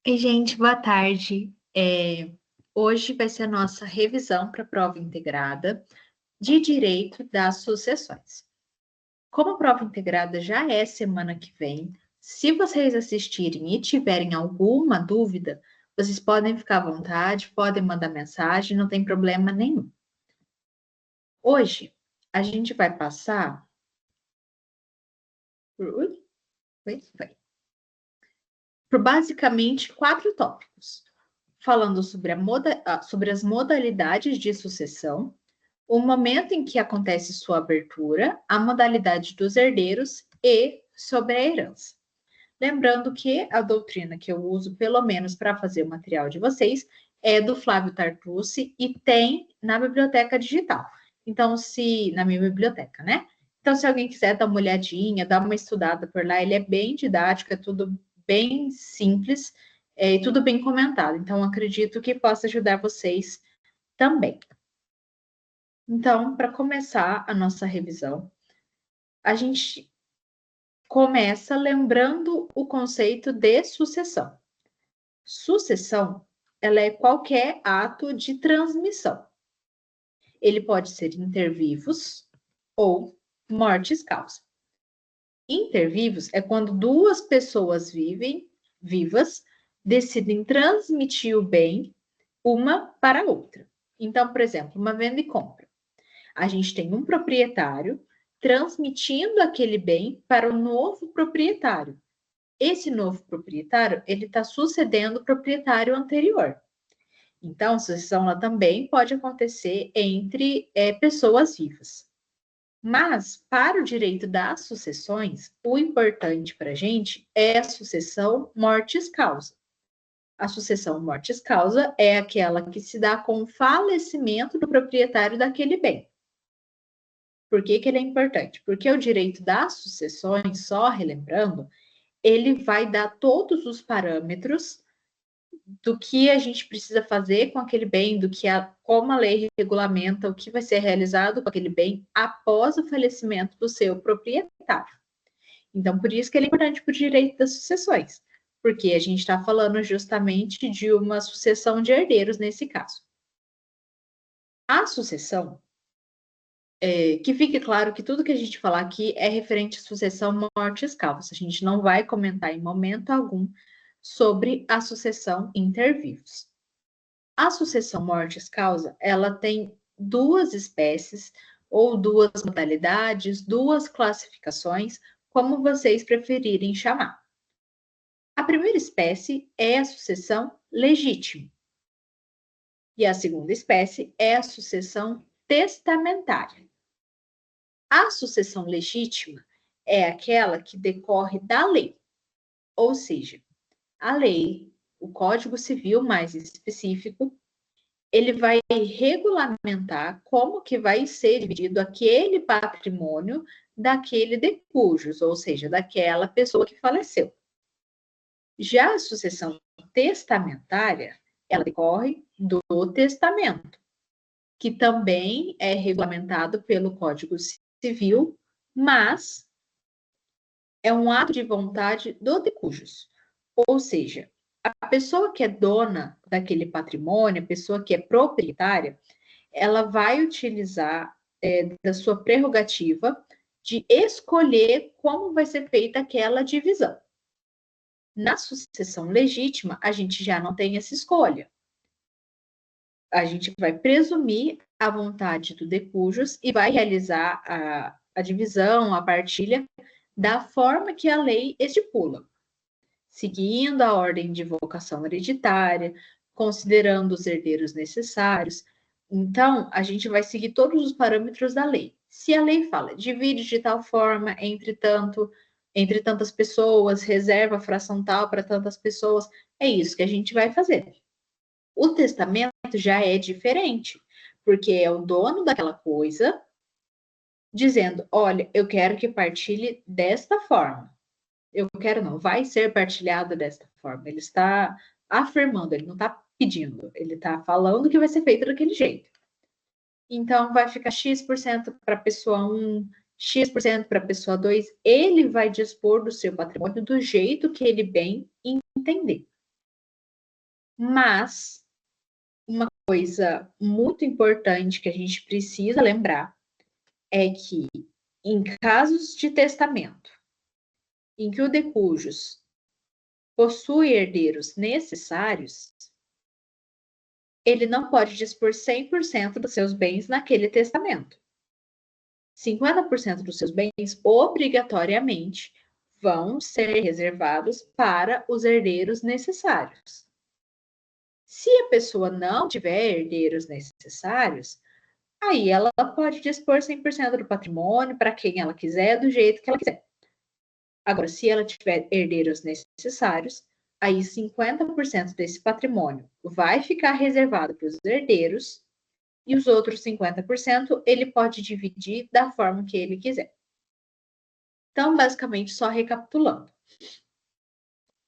Oi, gente, boa tarde. Hoje vai ser a nossa revisão para a prova integrada de Direito das Sucessões. Como a prova integrada já é semana que vem, se vocês assistirem e tiverem alguma dúvida, vocês podem ficar à vontade, podem mandar mensagem, não tem problema nenhum. Hoje, a gente vai passar por basicamente 4 tópicos, falando sobre as modalidades de sucessão, o momento em que acontece sua abertura, a modalidade dos herdeiros e sobre a herança. Lembrando que a doutrina que eu uso, pelo menos para fazer o material de vocês, é do Flávio Tartucci e tem na biblioteca digital. Então, na minha biblioteca, né? Então, se alguém quiser dar uma olhadinha, dar uma estudada por lá, ele é bem didático, é tudo bem simples e tudo bem comentado. Então, acredito que possa ajudar vocês também. Então, para começar a nossa revisão, a gente começa lembrando o conceito de sucessão. Sucessão, ela é qualquer ato de transmissão. Ele pode ser intervivos ou mortis causa. Intervivos é quando duas pessoas vivas decidem transmitir o bem uma para a outra. Então, por exemplo, uma venda e compra. A gente tem um proprietário transmitindo aquele bem para o novo proprietário. Esse novo proprietário, ele está sucedendo o proprietário anterior. Então, a sucessão ela também pode acontecer entre pessoas vivas. Mas, para o direito das sucessões, o importante para a gente é a sucessão mortis causa. A sucessão mortis causa é aquela que se dá com o falecimento do proprietário daquele bem. Por que ele é importante? Porque o direito das sucessões, só relembrando, ele vai dar todos os parâmetros do que a gente precisa fazer com aquele bem, como a lei regulamenta o que vai ser realizado com aquele bem após o falecimento do seu proprietário. Então, por isso que ele é importante para o direito das sucessões, porque a gente está falando justamente de uma sucessão de herdeiros nesse caso. A sucessão, que fique claro que tudo que a gente falar aqui é referente à sucessão mortis causa. A gente não vai comentar em momento algum sobre a sucessão inter vivos. A sucessão mortis causa, ela tem duas espécies ou duas modalidades, duas classificações, como vocês preferirem chamar. A primeira espécie é a sucessão legítima. E a segunda espécie é a sucessão testamentária. A sucessão legítima é aquela que decorre da lei, ou seja, a lei, o Código Civil mais específico, ele vai regulamentar como que vai ser dividido aquele patrimônio daquele de cujos, ou seja, daquela pessoa que faleceu. Já a sucessão testamentária, ela decorre do testamento, que também é regulamentado pelo Código Civil, mas é um ato de vontade do de cujos. Ou seja, a pessoa que é dona daquele patrimônio, a pessoa que é proprietária, ela vai utilizar da sua prerrogativa de escolher como vai ser feita aquela divisão. Na sucessão legítima, a gente já não tem essa escolha. A gente vai presumir a vontade do de cujos e vai realizar a divisão, a partilha, da forma que a lei estipula, seguindo a ordem de vocação hereditária, considerando os herdeiros necessários. Então, a gente vai seguir todos os parâmetros da lei. Se a lei fala, divide de tal forma entre tantas pessoas, reserva a fração tal para tantas pessoas, é isso que a gente vai fazer. O testamento já é diferente, porque é o dono daquela coisa dizendo, olha, eu quero que partilhe desta forma. Eu quero não, vai ser partilhado desta forma. Ele está afirmando, ele não está pedindo, ele está falando que vai ser feito daquele jeito. Então, vai ficar X% para a pessoa 1, X% para a pessoa 2. Ele vai dispor do seu patrimônio do jeito que ele bem entender. Mas uma coisa muito importante que a gente precisa lembrar é que, em casos de testamento, em que o de cujos possui herdeiros necessários, ele não pode dispor 100% dos seus bens naquele testamento. 50% dos seus bens, obrigatoriamente, vão ser reservados para os herdeiros necessários. Se a pessoa não tiver herdeiros necessários, aí ela pode dispor 100% do patrimônio para quem ela quiser, do jeito que ela quiser. Agora, se ela tiver herdeiros necessários, aí 50% desse patrimônio vai ficar reservado para os herdeiros e os outros 50% ele pode dividir da forma que ele quiser. Então, basicamente, só recapitulando.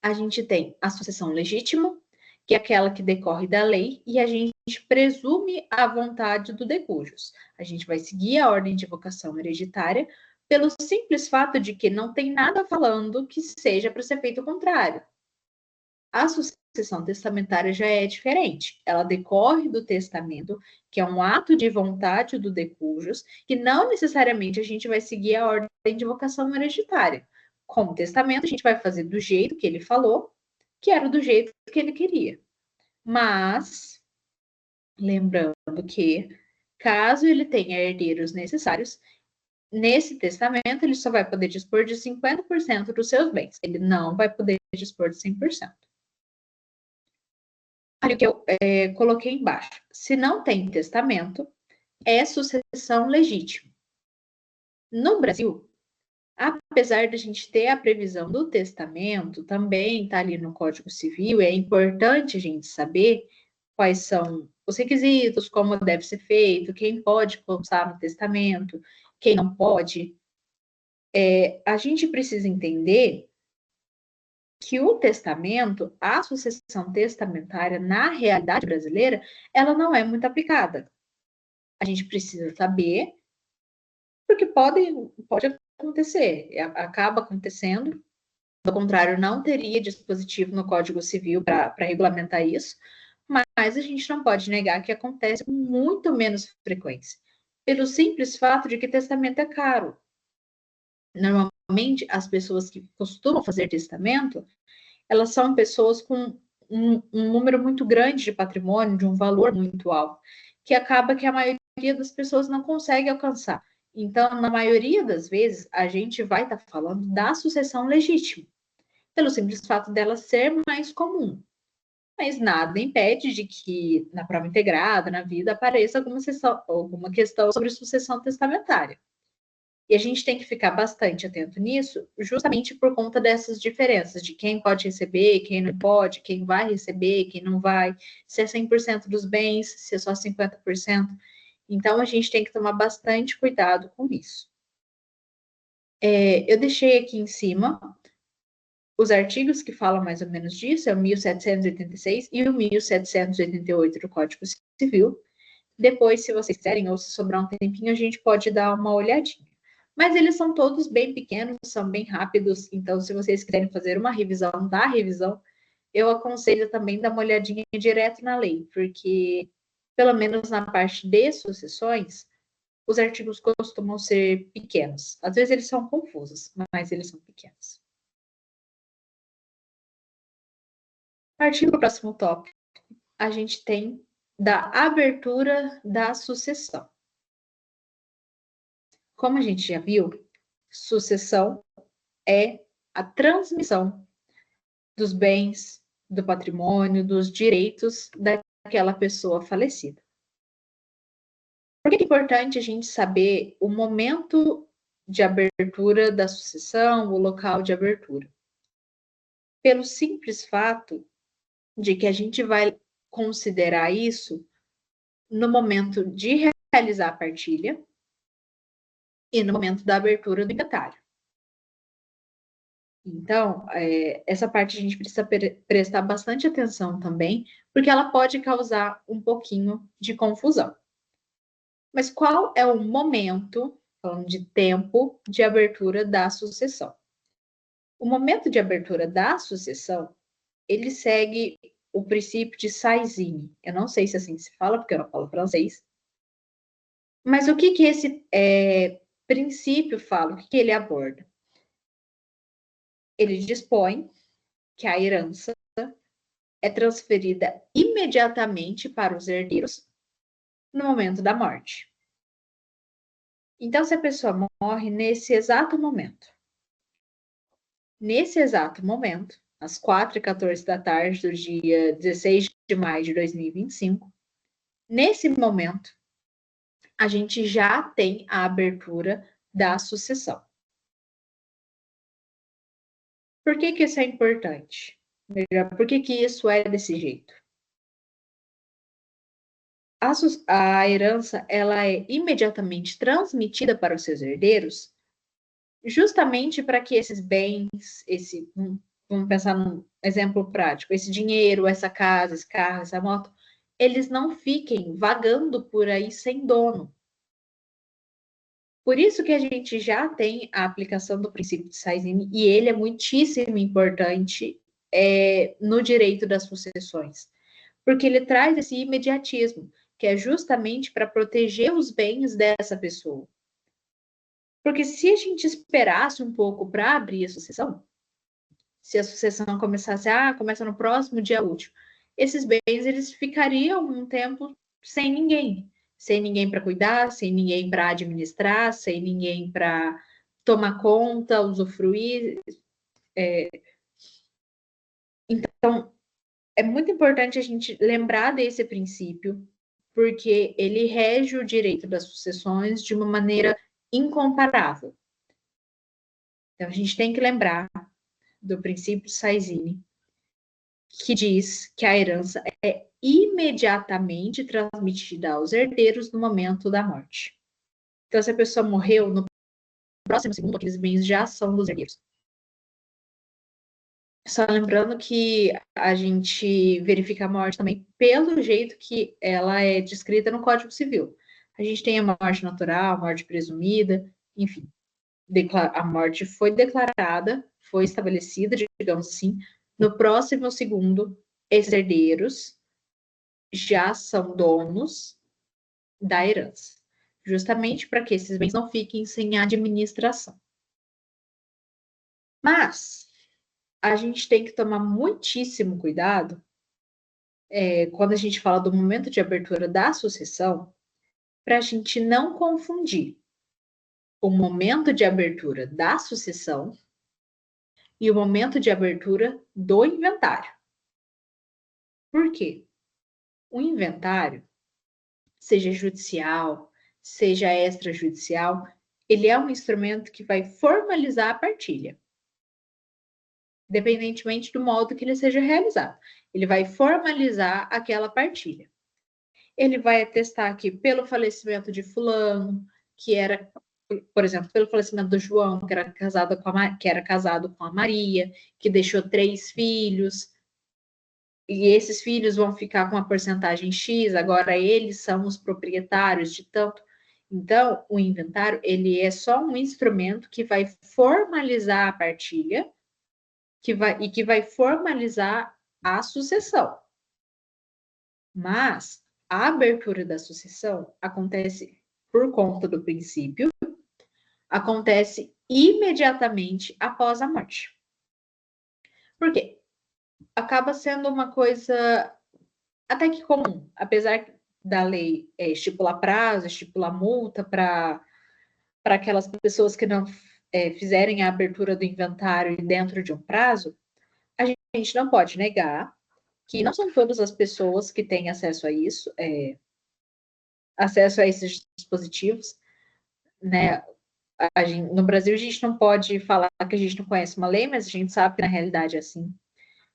A gente tem a sucessão legítima, que é aquela que decorre da lei, e a gente presume a vontade do de cujos. A gente vai seguir a ordem de vocação hereditária pelo simples fato de que não tem nada falando que seja para ser feito o contrário. A sucessão testamentária já é diferente. Ela decorre do testamento, que é um ato de vontade do de cujos, que não necessariamente a gente vai seguir a ordem de vocação hereditária. Como testamento, a gente vai fazer do jeito que ele falou, que era do jeito que ele queria. Mas, lembrando que, caso ele tenha herdeiros necessários, nesse testamento ele só vai poder dispor de 50% dos seus bens. Ele não vai poder dispor de 100%. Olha o que eu coloquei embaixo. Se não tem testamento, é sucessão legítima. No Brasil, apesar de a gente ter a previsão do testamento, também está ali no Código Civil, é importante a gente saber quais são os requisitos, como deve ser feito, quem pode constar no testamento, quem não pode. A gente precisa entender que o testamento, a sucessão testamentária, na realidade brasileira, ela não é muito aplicada. A gente precisa saber, porque pode acontecer, acaba acontecendo. Do contrário, não teria dispositivo no Código Civil para regulamentar isso, mas a gente não pode negar que acontece com muito menos frequência, pelo simples fato de que testamento é caro. Normalmente, as pessoas que costumam fazer testamento, elas são pessoas com um número muito grande de patrimônio, de um valor muito alto, que acaba que a maioria das pessoas não consegue alcançar. Então, na maioria das vezes, a gente vai estar falando da sucessão legítima, pelo simples fato dela ser mais comum. Mas nada impede de que na prova integrada, na vida, apareça alguma questão sobre sucessão testamentária. E a gente tem que ficar bastante atento nisso, justamente por conta dessas diferenças, de quem pode receber, quem não pode, quem vai receber, quem não vai, se é 100% dos bens, se é só 50%. Então, a gente tem que tomar bastante cuidado com isso. Eu deixei aqui em cima os artigos que falam mais ou menos disso, é o 1786 e o 1788 do Código Civil. Depois, se vocês quiserem, ou se sobrar um tempinho, a gente pode dar uma olhadinha. Mas eles são todos bem pequenos, são bem rápidos, então se vocês quiserem fazer uma revisão da revisão, eu aconselho também dar uma olhadinha direto na lei, porque, pelo menos na parte de sucessões, os artigos costumam ser pequenos. Às vezes eles são confusos, mas eles são pequenos. Partindo para o próximo tópico, a gente tem da abertura da sucessão. Como a gente já viu, sucessão é a transmissão dos bens, do patrimônio, dos direitos daquela pessoa falecida. Por que é importante a gente saber o momento de abertura da sucessão, o local de abertura? Pelo simples fato de que a gente vai considerar isso no momento de realizar a partilha e no momento da abertura do inventário. Então, essa parte a gente precisa prestar bastante atenção também, porque ela pode causar um pouquinho de confusão. Mas qual é o momento, falando de tempo, de abertura da sucessão? O momento de abertura da sucessão, ele segue o princípio de Saizine. Eu não sei se assim se fala, porque eu não falo francês. Mas o que esse princípio fala? O que ele aborda? Ele dispõe que a herança é transferida imediatamente para os herdeiros no momento da morte. Então, se a pessoa morre nesse exato momento, às 4h14 da tarde do dia 16 de maio de 2025, nesse momento, a gente já tem a abertura da sucessão. Por que isso é importante? Por que isso é desse jeito? A herança ela é imediatamente transmitida para os seus herdeiros, justamente para que esses bens, vamos pensar num exemplo prático, esse dinheiro, essa casa, esse carro, essa moto, eles não fiquem vagando por aí sem dono. Por isso que a gente já tem a aplicação do princípio de Saizine, e ele é muitíssimo importante no direito das sucessões, porque ele traz esse imediatismo, que é justamente para proteger os bens dessa pessoa. Porque se a gente esperasse um pouco para abrir a sucessão, se a sucessão começasse, começa no próximo dia útil, esses bens eles ficariam um tempo sem ninguém para cuidar, sem ninguém para administrar, sem ninguém para tomar conta, usufruir. Então, é muito importante a gente lembrar desse princípio, porque ele rege o direito das sucessões de uma maneira incomparável. Então, a gente tem que lembrar do princípio Saizine, que diz que a herança é imediatamente transmitida aos herdeiros no momento da morte. Então, se a pessoa morreu, no próximo segundo, aqueles bens já são dos herdeiros. Só lembrando que a gente verifica a morte também pelo jeito que ela é descrita no Código Civil. A gente tem a morte natural, a morte presumida, enfim. A morte foi declarada, foi estabelecida, digamos assim. No próximo segundo, esses herdeiros já são donos da herança, justamente para que esses bens não fiquem sem administração. Mas a gente tem que tomar muitíssimo cuidado quando a gente fala do momento de abertura da sucessão, para a gente não confundir o momento de abertura da sucessão e o momento de abertura do inventário. Por quê? O inventário, seja judicial, seja extrajudicial, ele é um instrumento que vai formalizar a partilha, independentemente do modo que ele seja realizado. Ele vai formalizar aquela partilha. Ele vai atestar que pelo falecimento de fulano, que era, por exemplo, pelo falecimento do João, que era casado com a Maria, que deixou 3 filhos, e esses filhos vão ficar com a porcentagem X, agora eles são os proprietários de tanto. Então, o inventário, ele é só um instrumento que vai formalizar a partilha que vai formalizar a sucessão. Mas a abertura da sucessão acontece por conta do princípio, acontece imediatamente após a morte. Por quê? Acaba sendo uma coisa até que comum, apesar da lei estipular prazo, estipular multa para aquelas pessoas que não fizerem a abertura do inventário dentro de um prazo, a gente não pode negar que não são todas as pessoas que têm acesso a isso, acesso a esses dispositivos, né? No Brasil, a gente não pode falar que a gente não conhece uma lei, mas a gente sabe que na realidade é assim.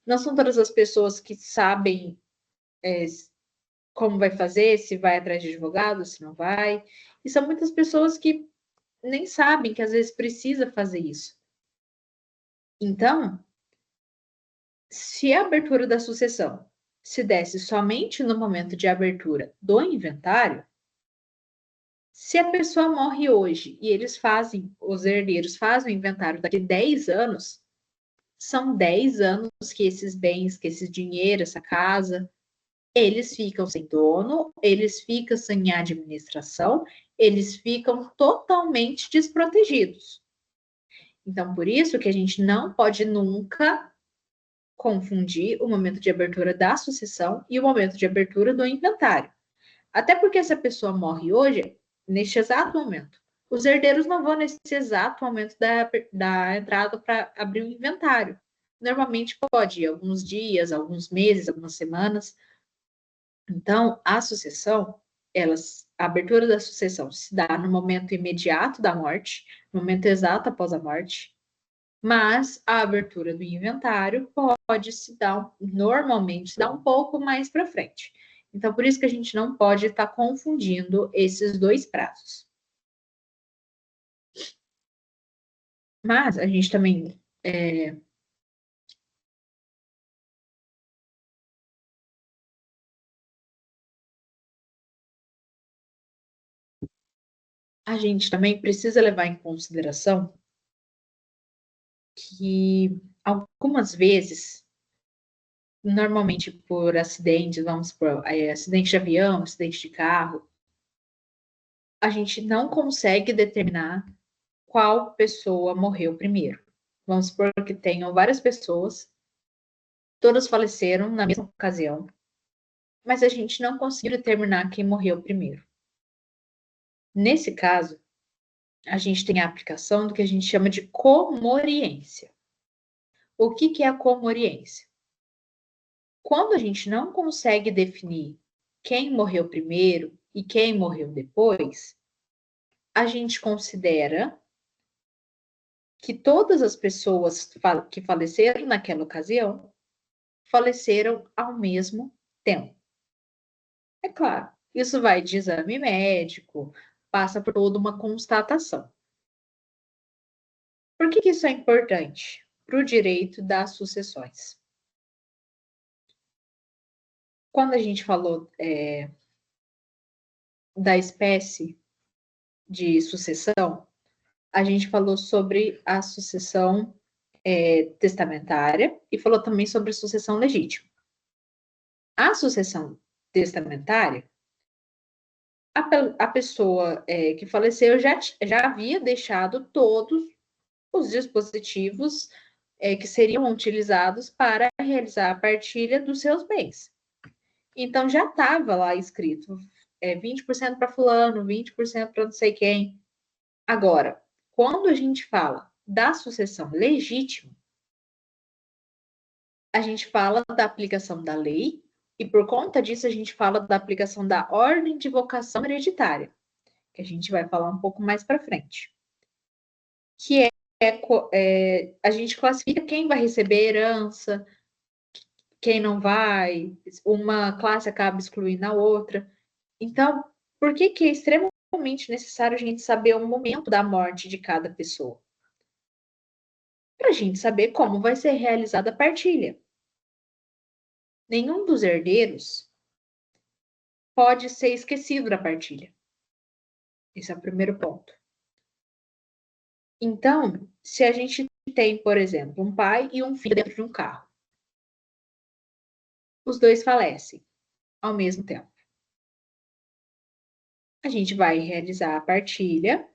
Não são todas as pessoas que sabem como vai fazer, se vai atrás de advogado, se não vai. E são muitas pessoas que nem sabem que às vezes precisa fazer isso. Então, se a abertura da sucessão se desse somente no momento de abertura do inventário, se a pessoa morre hoje e os herdeiros fazem o inventário daqui a 10 anos, são 10 anos que esses bens, que esse dinheiro, essa casa, eles ficam sem dono, eles ficam sem administração, eles ficam totalmente desprotegidos. Então, por isso que a gente não pode nunca confundir o momento de abertura da sucessão e o momento de abertura do inventário. Até porque se a pessoa morre hoje, neste exato momento, os herdeiros não vão nesse exato momento da entrada para abrir o inventário. Normalmente pode ir alguns dias, alguns meses, algumas semanas. Então, a sucessão, a abertura da sucessão se dá no momento imediato da morte, no momento exato após a morte, mas a abertura do inventário pode se dar, normalmente, se dá um pouco mais para frente. Então, por isso que a gente não pode estar confundindo esses dois prazos. Mas a gente também precisa levar em consideração que algumas vezes, normalmente por acidentes, vamos por acidente de avião, acidente de carro, a gente não consegue determinar qual pessoa morreu primeiro. Vamos supor que tenham várias pessoas, todas faleceram na mesma ocasião, mas a gente não conseguiu determinar quem morreu primeiro. Nesse caso, a gente tem a aplicação do que a gente chama de comoriência. O que é a comoriência? Quando a gente não consegue definir quem morreu primeiro e quem morreu depois, a gente considera que todas as pessoas que faleceram naquela ocasião faleceram ao mesmo tempo. É claro, isso vai de exame médico, passa por toda uma constatação. Por que isso é importante? Para o direito das sucessões. Quando a gente falou da espécie de sucessão, a gente falou sobre a sucessão testamentária e falou também sobre a sucessão legítima. A sucessão testamentária, a pessoa que faleceu já havia deixado todos os dispositivos que seriam utilizados para realizar a partilha dos seus bens. Então já estava lá escrito 20% para fulano, 20% para não sei quem. Agora, quando a gente fala da sucessão legítima, a gente fala da aplicação da lei e por conta disso a gente fala da aplicação da ordem de vocação hereditária, que a gente vai falar um pouco mais para frente. Que a gente classifica quem vai receber herança, quem não vai, uma classe acaba excluindo a outra. Então, por que é extremamente necessário a gente saber o momento da morte de cada pessoa? Para a gente saber como vai ser realizada a partilha. Nenhum dos herdeiros pode ser esquecido da partilha. Esse é o primeiro ponto. Então, se a gente tem, por exemplo, um pai e um filho dentro de um carro, os dois falecem ao mesmo tempo. A gente vai realizar a partilha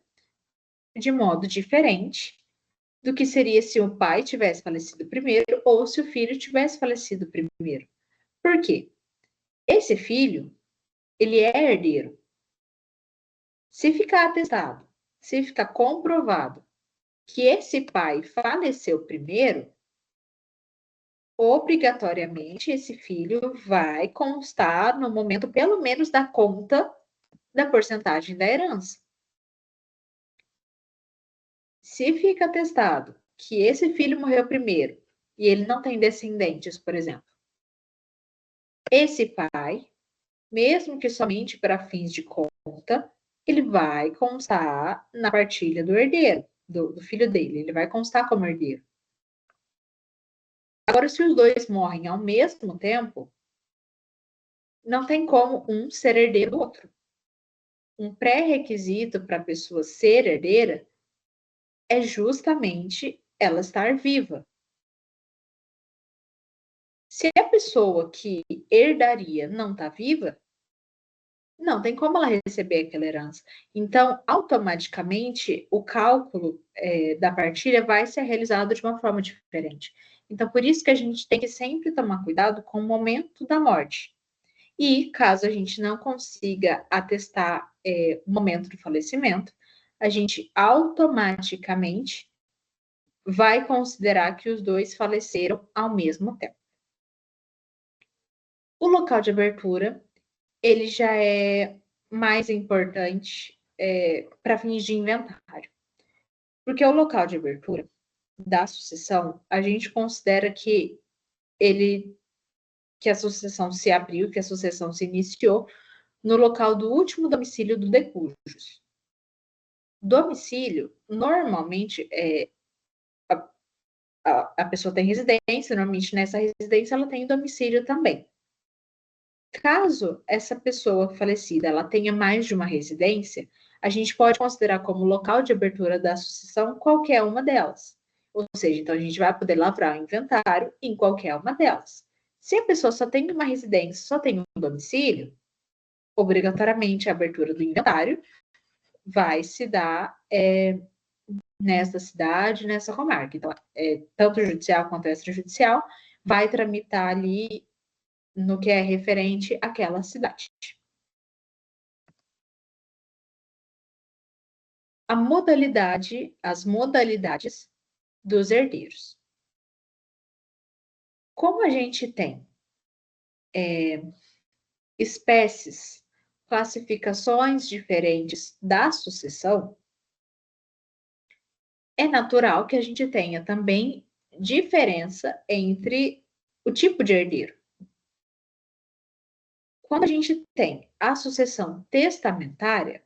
de modo diferente do que seria se o pai tivesse falecido primeiro ou se o filho tivesse falecido primeiro. Por quê? Esse filho, ele é herdeiro. Se ficar atestado, se ficar comprovado que esse pai faleceu primeiro, obrigatoriamente esse filho vai constar no momento, pelo menos, da conta da porcentagem da herança. Se fica atestado que esse filho morreu primeiro e ele não tem descendentes, por exemplo, esse pai, mesmo que somente para fins de conta, ele vai constar na partilha do herdeiro, do filho dele, ele vai constar como herdeiro. Agora, se os dois morrem ao mesmo tempo, não tem como um ser herdeiro do outro. Um pré-requisito para a pessoa ser herdeira é justamente ela estar viva. Se a pessoa que herdaria não está viva, não tem como ela receber aquela herança. Então, automaticamente, o cálculo da partilha vai ser realizado de uma forma diferente. Então, por isso que a gente tem que sempre tomar cuidado com o momento da morte. E, caso a gente não consiga atestar o momento do falecimento, a gente automaticamente vai considerar que os dois faleceram ao mesmo tempo. O local de abertura, ele já é mais importante para fins de inventário. Porque o local de abertura da sucessão, a gente considera que a sucessão se abriu, que a sucessão se iniciou no local do último domicílio do decujus. Domicílio, normalmente, a pessoa tem residência, normalmente nessa residência ela tem domicílio também. Caso essa pessoa falecida ela tenha mais de uma residência, a gente pode considerar como local de abertura da sucessão qualquer uma delas. Ou seja, então a gente vai poder lavrar o inventário em qualquer uma delas. Se a pessoa só tem uma residência, só tem um domicílio, obrigatoriamente a abertura do inventário vai se dar nessa cidade, nessa comarca. Então, tanto o judicial quanto o extrajudicial vai tramitar ali no que é referente àquela cidade. As modalidades dos herdeiros. Como a gente tem espécies, classificações diferentes da sucessão, é natural que a gente tenha também diferença entre o tipo de herdeiro. Quando a gente tem a sucessão testamentária,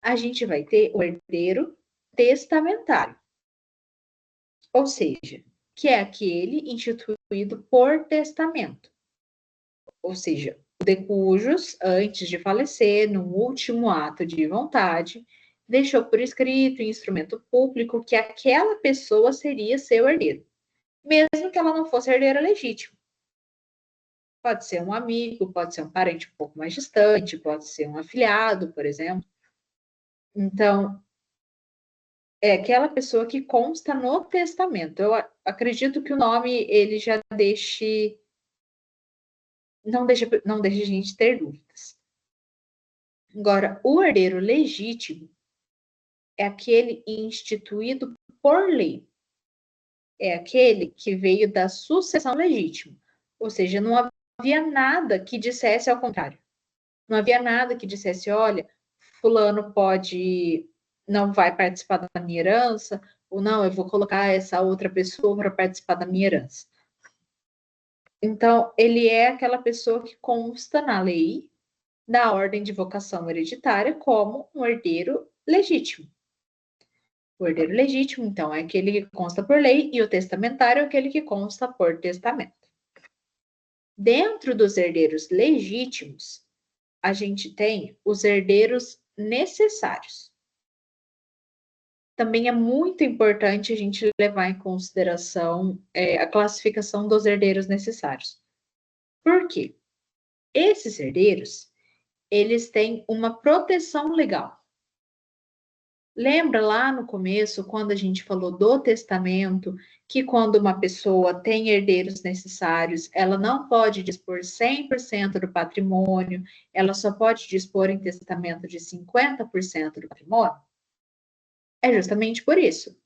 a gente vai ter o herdeiro testamentário, ou seja, que é aquele instituído por testamento. Ou seja, o de cujos, antes de falecer, no último ato de vontade, deixou por escrito em instrumento público que aquela pessoa seria seu herdeiro, mesmo que ela não fosse herdeira legítima. Pode ser um amigo, pode ser um parente um pouco mais distante, pode ser um afilhado, por exemplo. Então, é aquela pessoa que consta no testamento. Eu acredito que o nome ele já deixe não deixa a gente ter dúvidas. Agora, o herdeiro legítimo é aquele instituído por lei. É aquele que veio da sucessão legítima. Ou seja, não havia nada que dissesse ao contrário. Não havia nada que dissesse, olha, fulano não vai participar da minha herança, ou não, eu vou colocar essa outra pessoa para participar da minha herança. Então, ele é aquela pessoa que consta na lei, da ordem de vocação hereditária, como um herdeiro legítimo. O herdeiro legítimo, então, é aquele que consta por lei, e o testamentário é aquele que consta por testamento. Dentro dos herdeiros legítimos, a gente tem os herdeiros necessários. Também é muito importante a gente levar em consideração a classificação dos herdeiros necessários. Por quê? Esses herdeiros, eles têm uma proteção legal. Lembra lá no começo, quando a gente falou do testamento, que quando uma pessoa tem herdeiros necessários, ela não pode dispor 100% do patrimônio, ela só pode dispor em testamento de 50% do patrimônio? É justamente por isso.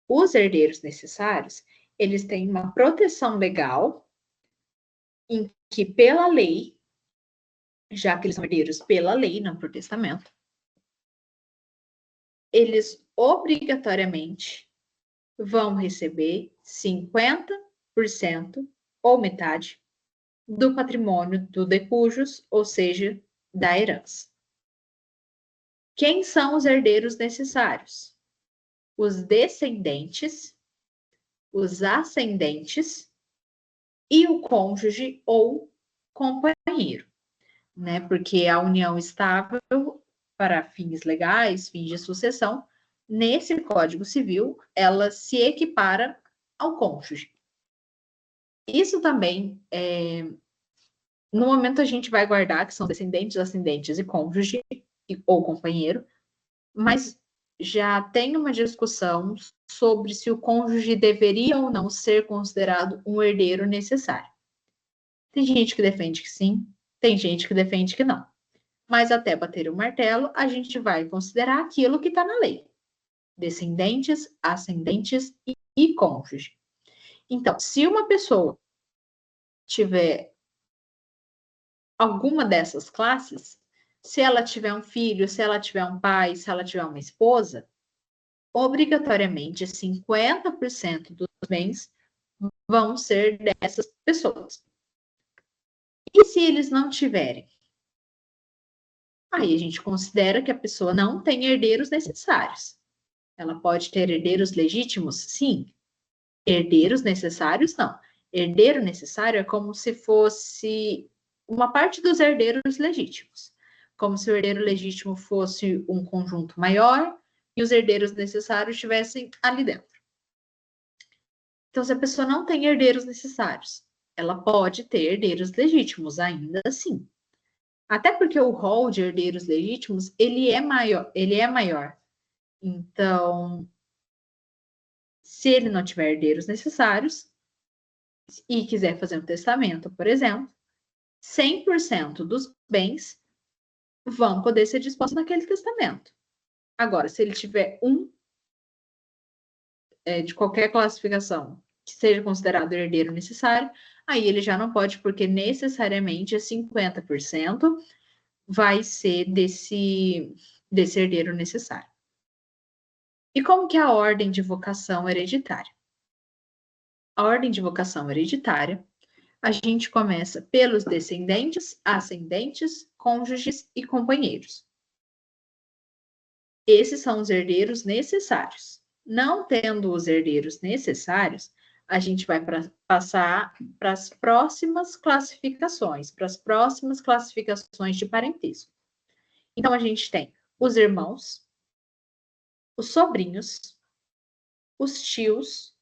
Os herdeiros necessários, eles têm uma proteção legal em que, pela lei, já que eles são herdeiros pela lei, não por testamento, eles obrigatoriamente vão receber 50% ou metade do patrimônio do de cujos, ou seja, da herança. Quem são os herdeiros necessários? Os descendentes, os ascendentes e o cônjuge ou companheiro, né? Porque a união estável para fins legais, fins de sucessão, nesse Código Civil, ela se equipara ao cônjuge. Isso também, no momento a gente vai guardar que são descendentes, ascendentes e cônjuge ou companheiro, mas já tem uma discussão sobre se o cônjuge deveria ou não ser considerado um herdeiro necessário. Tem gente que defende que sim, tem gente que defende que não. Mas até bater o martelo, a gente vai considerar aquilo que está na lei: descendentes, ascendentes e cônjuge. Então, se uma pessoa tiver alguma dessas classes, se ela tiver um filho, se ela tiver um pai, se ela tiver uma esposa, obrigatoriamente 50% dos bens vão ser dessas pessoas. E se eles não tiverem? Aí a gente considera que a pessoa não tem herdeiros necessários. Ela pode ter herdeiros legítimos? Sim. Herdeiros necessários? Não. Herdeiro necessário é como se fosse uma parte dos herdeiros legítimos. Como se o herdeiro legítimo fosse um conjunto maior e os herdeiros necessários estivessem ali dentro. Então, se a pessoa não tem herdeiros necessários, ela pode ter herdeiros legítimos, ainda assim. Até porque o rol de herdeiros legítimos, ele é maior. Então, se ele não tiver herdeiros necessários e quiser fazer um testamento, por exemplo, 100% dos bens vão poder ser dispostos naquele testamento. Agora, se ele tiver de qualquer classificação que seja considerado herdeiro necessário, aí ele já não pode, porque necessariamente 50% vai ser desse herdeiro necessário. E como que é a ordem de vocação hereditária? A ordem de vocação hereditária, a gente começa pelos descendentes, ascendentes, cônjuges e companheiros. Esses são os herdeiros necessários. Não tendo os herdeiros necessários, a gente vai passar para as próximas classificações, de parentesco. Então, a gente tem os irmãos, os sobrinhos, os tios,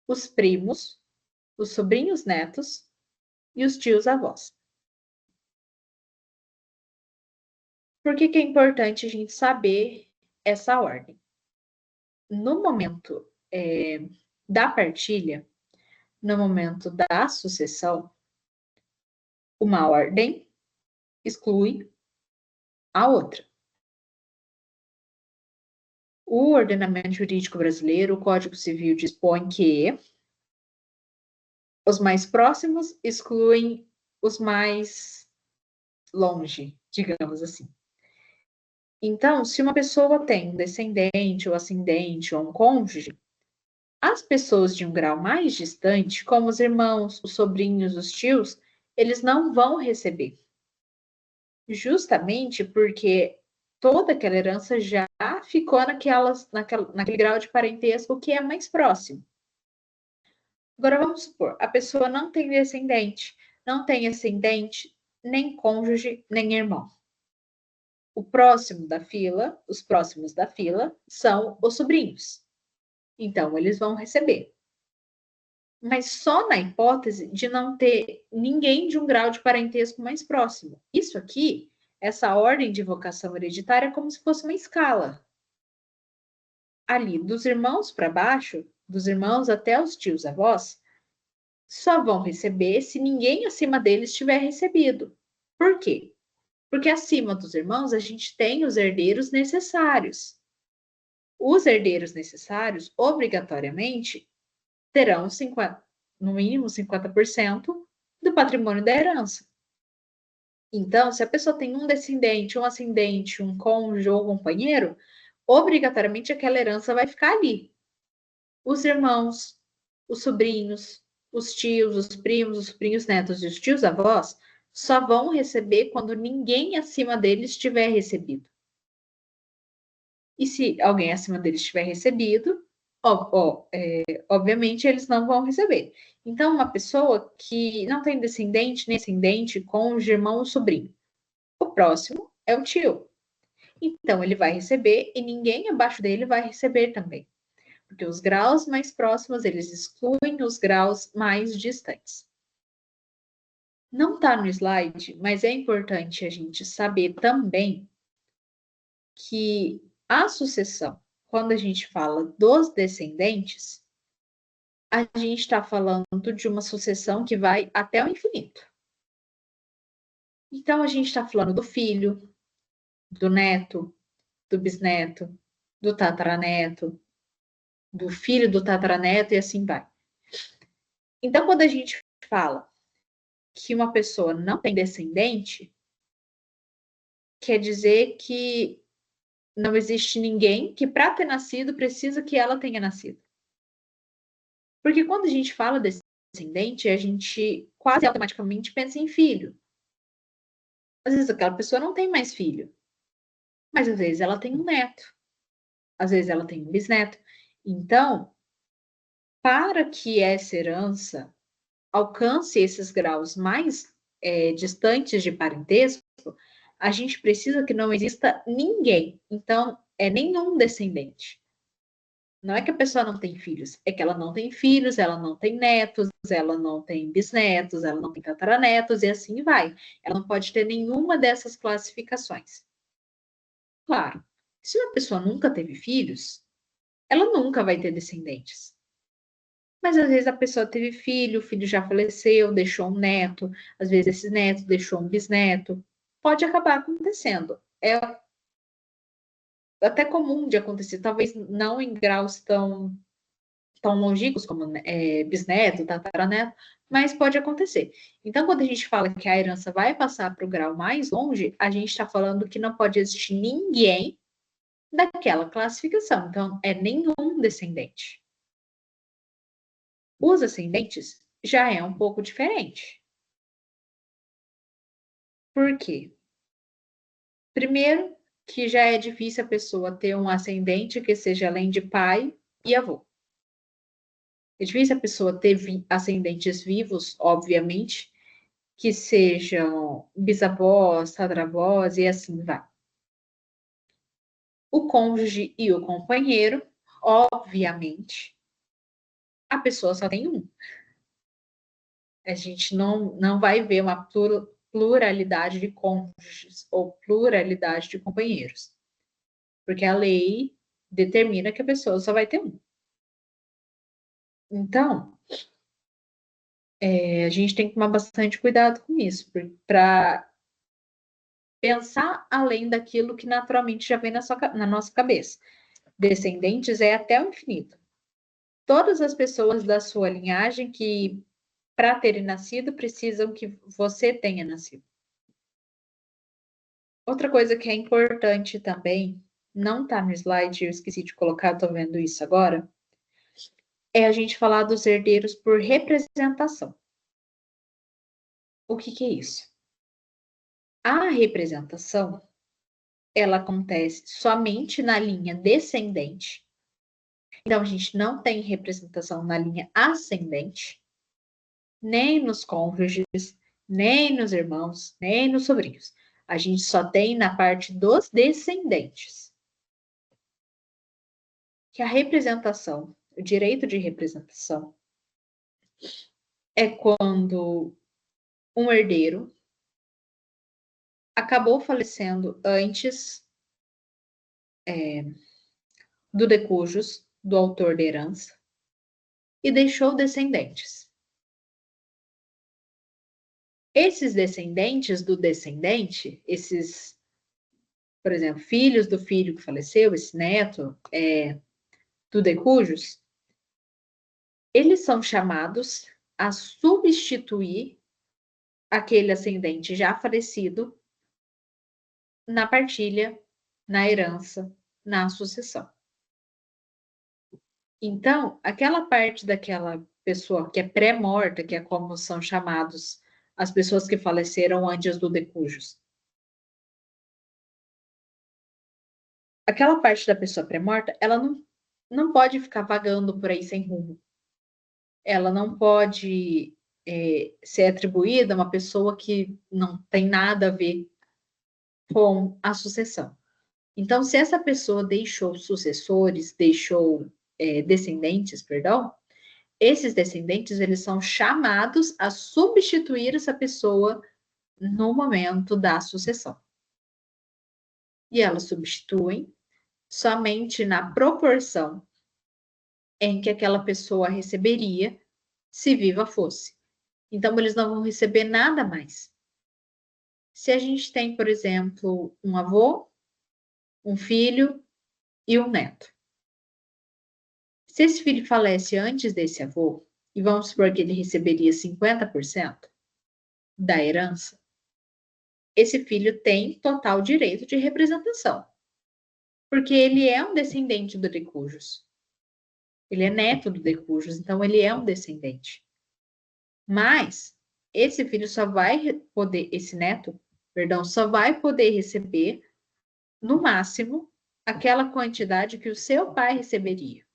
os primos, os sobrinhos netos e os tios avós. Por que é importante a gente saber essa ordem? No momento da partilha, no momento da sucessão, uma ordem exclui a outra. O ordenamento jurídico brasileiro, o Código Civil, dispõe que os mais próximos excluem os mais longe, digamos assim. Então, se uma pessoa tem um descendente, ou ascendente, ou um cônjuge, as pessoas de um grau mais distante, como os irmãos, os sobrinhos, os tios, eles não vão receber. Justamente porque toda aquela herança já ficou naquele grau de parentesco que é mais próximo. Agora vamos supor, a pessoa não tem descendente, não tem ascendente, nem cônjuge, nem irmão. O próximo da fila, os próximos da fila são os sobrinhos. Então, eles vão receber. Mas só na hipótese de não ter ninguém de um grau de parentesco mais próximo. Isso aqui, essa ordem de vocação hereditária, é como se fosse uma escala. Ali, dos irmãos para baixo, dos irmãos até os tios avós, só vão receber se ninguém acima deles tiver recebido. Por quê? Porque acima dos irmãos a gente tem os herdeiros necessários. Os herdeiros necessários, obrigatoriamente, terão no mínimo 50% do patrimônio da herança. Então, se a pessoa tem um descendente, um ascendente, um cônjuge ou companheiro, obrigatoriamente aquela herança vai ficar ali. Os irmãos, os sobrinhos, os tios, os sobrinhos netos e os tios avós só vão receber quando ninguém acima deles tiver recebido. E se alguém acima deles tiver recebido, obviamente eles não vão receber. Então, uma pessoa que não tem descendente, nem ascendente, cônjuge, irmão ou sobrinho, o próximo é o tio. Então, ele vai receber e ninguém abaixo dele vai receber também. porque os graus mais próximos, eles excluem os graus mais distantes. Não está no slide, mas é importante a gente saber também que a sucessão, quando a gente fala dos descendentes, a gente está falando de uma sucessão que vai até o infinito. Então, a gente está falando do filho, do neto, do bisneto, do tataraneto, do filho do tataraneto e assim vai. Então, quando a gente fala que uma pessoa não tem descendente, quer dizer que não existe ninguém que, para ter nascido, precisa que ela tenha nascido. Porque quando a gente fala descendente, a gente quase automaticamente pensa em filho. Às vezes aquela pessoa não tem mais filho, mas às vezes ela tem um neto, às vezes ela tem um bisneto. Então, para que essa herança alcance esses graus mais distantes de parentesco, a gente precisa que não exista ninguém. Então, é nenhum descendente. Não é que a pessoa não tem filhos, é que ela não tem filhos, ela não tem netos, ela não tem bisnetos, ela não tem tataranetos e assim vai. Ela não pode ter nenhuma dessas classificações. Claro, se uma pessoa nunca teve filhos, ela nunca vai ter descendentes. Mas às vezes a pessoa teve filho, o filho já faleceu, deixou um neto, às vezes esse neto deixou um bisneto. Pode acabar acontecendo. É até comum de acontecer, talvez não em graus tão longínquos como bisneto, tataraneto, mas pode acontecer. Então, quando a gente fala que a herança vai passar para o grau mais longe, a gente está falando que não pode existir ninguém daquela classificação. Então, é nenhum descendente. Os ascendentes já é um pouco diferente. Por quê? Primeiro, que já é difícil a pessoa ter um ascendente que seja além de pai e avô. É difícil a pessoa ter ascendentes vivos, obviamente, que sejam bisavós, tataravós e assim vai. O cônjuge e o companheiro, obviamente, a pessoa só tem um. A gente não vai ver uma pluralidade de cônjuges ou pluralidade de companheiros, porque a lei determina que a pessoa só vai ter um. Então, a gente tem que tomar bastante cuidado com isso, para pensar além daquilo que naturalmente já vem na nossa cabeça. Descendentes é até o infinito. Todas as pessoas da sua linhagem que, para terem nascido, precisam que você tenha nascido. Outra coisa que é importante também, não está no slide, eu esqueci de colocar, estou vendo isso agora, é a gente falar dos herdeiros por representação. O que é isso? A representação, ela acontece somente na linha descendente. Então, a gente não tem representação na linha ascendente, nem nos cônjuges, nem nos irmãos, nem nos sobrinhos. A gente só tem na parte dos descendentes. Que a representação, o direito de representação, é quando um herdeiro acabou falecendo antes do decujus, do autor da herança, e deixou descendentes. Esses descendentes do descendente, esses, por exemplo, filhos do filho que faleceu, esse neto do decujus, eles são chamados a substituir aquele ascendente já falecido na partilha, na herança, na sucessão. Então, aquela parte daquela pessoa que é pré-morta, que é como são chamados as pessoas que faleceram antes do decujus. Aquela parte da pessoa pré-morta, ela não pode ficar vagando por aí sem rumo. Ela não pode ser atribuída a uma pessoa que não tem nada a ver com a sucessão. Então, se essa pessoa deixou sucessores, deixou descendentes, perdão, esses descendentes, eles são chamados a substituir essa pessoa no momento da sucessão. E elas substituem somente na proporção em que aquela pessoa receberia se viva fosse. Então, eles não vão receber nada mais. Se a gente tem, por exemplo, um avô, um filho e um neto. Se esse filho falece antes desse avô, e vamos supor que ele receberia 50% da herança, esse filho tem total direito de representação, porque ele é um descendente do decujus. Ele é neto do decujus, então ele é um descendente. Mas esse filho só vai poder, esse neto, perdão, só vai poder receber, no máximo, aquela quantidade que o seu pai receberia.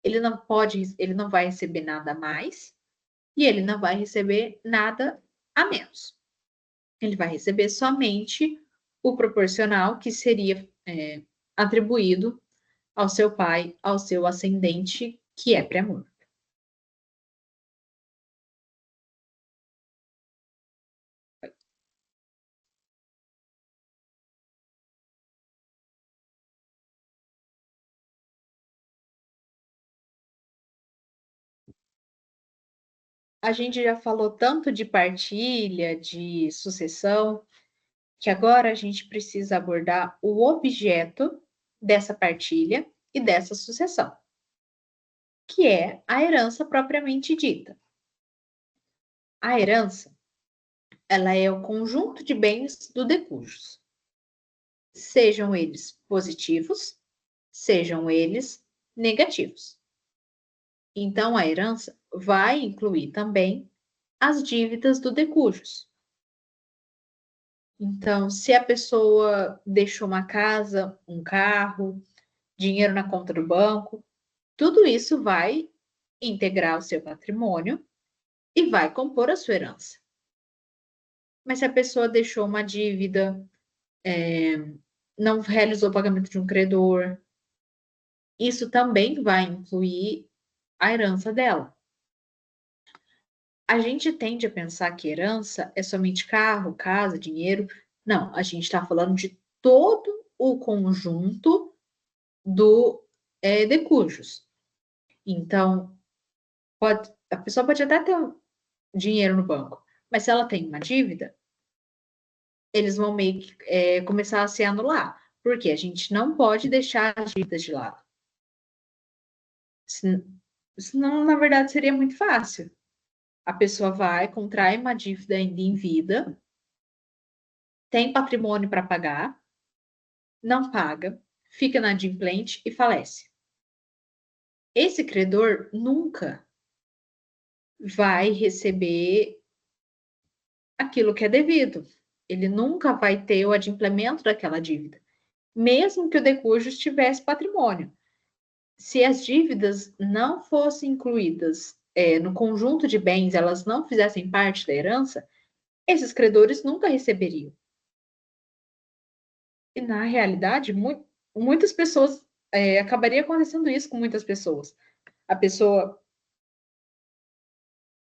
Ele não vai receber nada a mais e ele não vai receber nada a menos. Ele vai receber somente o proporcional que seria atribuído ao seu pai, ao seu ascendente, que é pré-morto. A gente já falou tanto de partilha, de sucessão, que agora a gente precisa abordar o objeto dessa partilha e dessa sucessão, que é a herança propriamente dita. A herança, ela é o conjunto de bens do decujus, sejam eles positivos, sejam eles negativos. Então, a herança vai incluir também as dívidas do decujus. Então, se a pessoa deixou uma casa, um carro, dinheiro na conta do banco, tudo isso vai integrar o seu patrimônio e vai compor a sua herança. Mas se a pessoa deixou uma dívida, não realizou o pagamento de um credor, isso também vai incluir a herança dela. A gente tende a pensar que herança é somente carro, casa, dinheiro. Não, a gente está falando de todo o conjunto do decujus. Então, a pessoa pode até ter dinheiro no banco, mas se ela tem uma dívida, eles vão meio que começar a se anular, porque a gente não pode deixar as dívidas de lado. Senão, na verdade, seria muito fácil. A pessoa vai, contrai uma dívida ainda em vida, tem patrimônio para pagar, não paga, fica inadimplente e falece. Esse credor nunca vai receber aquilo que é devido. Ele nunca vai ter o adimplemento daquela dívida, mesmo que o decujus tivesse patrimônio. Se as dívidas não fossem incluídas no conjunto de bens, elas não fizessem parte da herança, esses credores nunca receberiam. E na realidade, muitas pessoas, acabaria acontecendo isso com muitas pessoas. A pessoa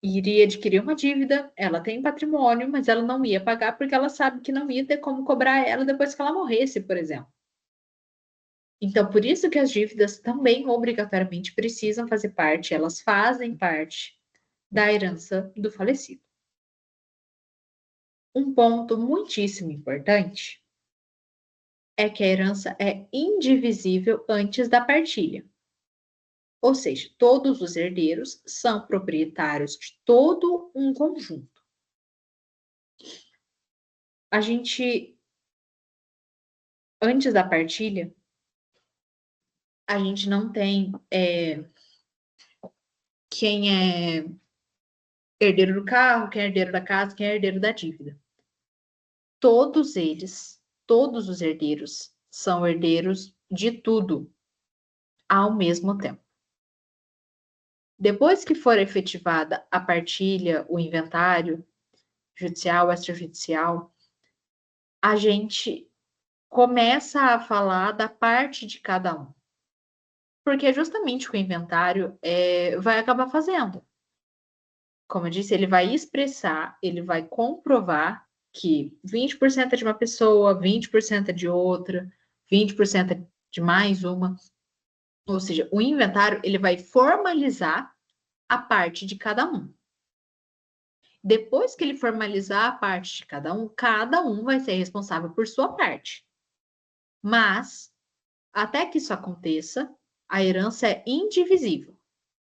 iria adquirir uma dívida, ela tem patrimônio, mas ela não ia pagar porque ela sabe que não ia ter como cobrar ela depois que ela morresse, por exemplo. Então, por isso que as dívidas também obrigatoriamente precisam fazer parte, elas fazem parte da herança do falecido. Um ponto muitíssimo importante é que a herança é indivisível antes da partilha. Ou seja, todos os herdeiros são proprietários de todo um conjunto. A gente, antes da partilha, a gente não tem quem é herdeiro do carro, quem é herdeiro da casa, quem é herdeiro da dívida. Todos eles, todos os herdeiros, são herdeiros de tudo ao mesmo tempo. Depois que for efetivada a partilha, o inventário judicial, extrajudicial, a gente começa a falar da parte de cada um. Porque é justamente o que o inventário vai acabar fazendo. Como eu disse, ele vai expressar, ele vai comprovar que 20% é de uma pessoa, 20% é de outra, 20% é de mais uma. Ou seja, o inventário ele vai formalizar a parte de cada um. Depois que ele formalizar a parte de cada um vai ser responsável por sua parte. Mas, até que isso aconteça, a herança é indivisível.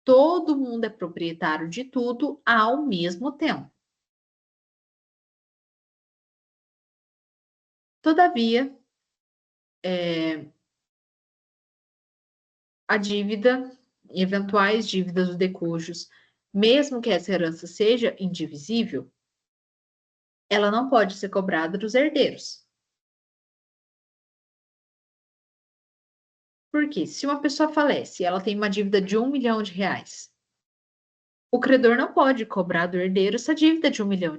Todo mundo é proprietário de tudo ao mesmo tempo. Todavia, a dívida, eventuais dívidas dos decujos, mesmo que essa herança seja indivisível, ela não pode ser cobrada dos herdeiros. Porque se uma pessoa falece e ela tem uma dívida de R$ 1 milhão, o credor não pode cobrar do herdeiro essa dívida de R$ 1 milhão.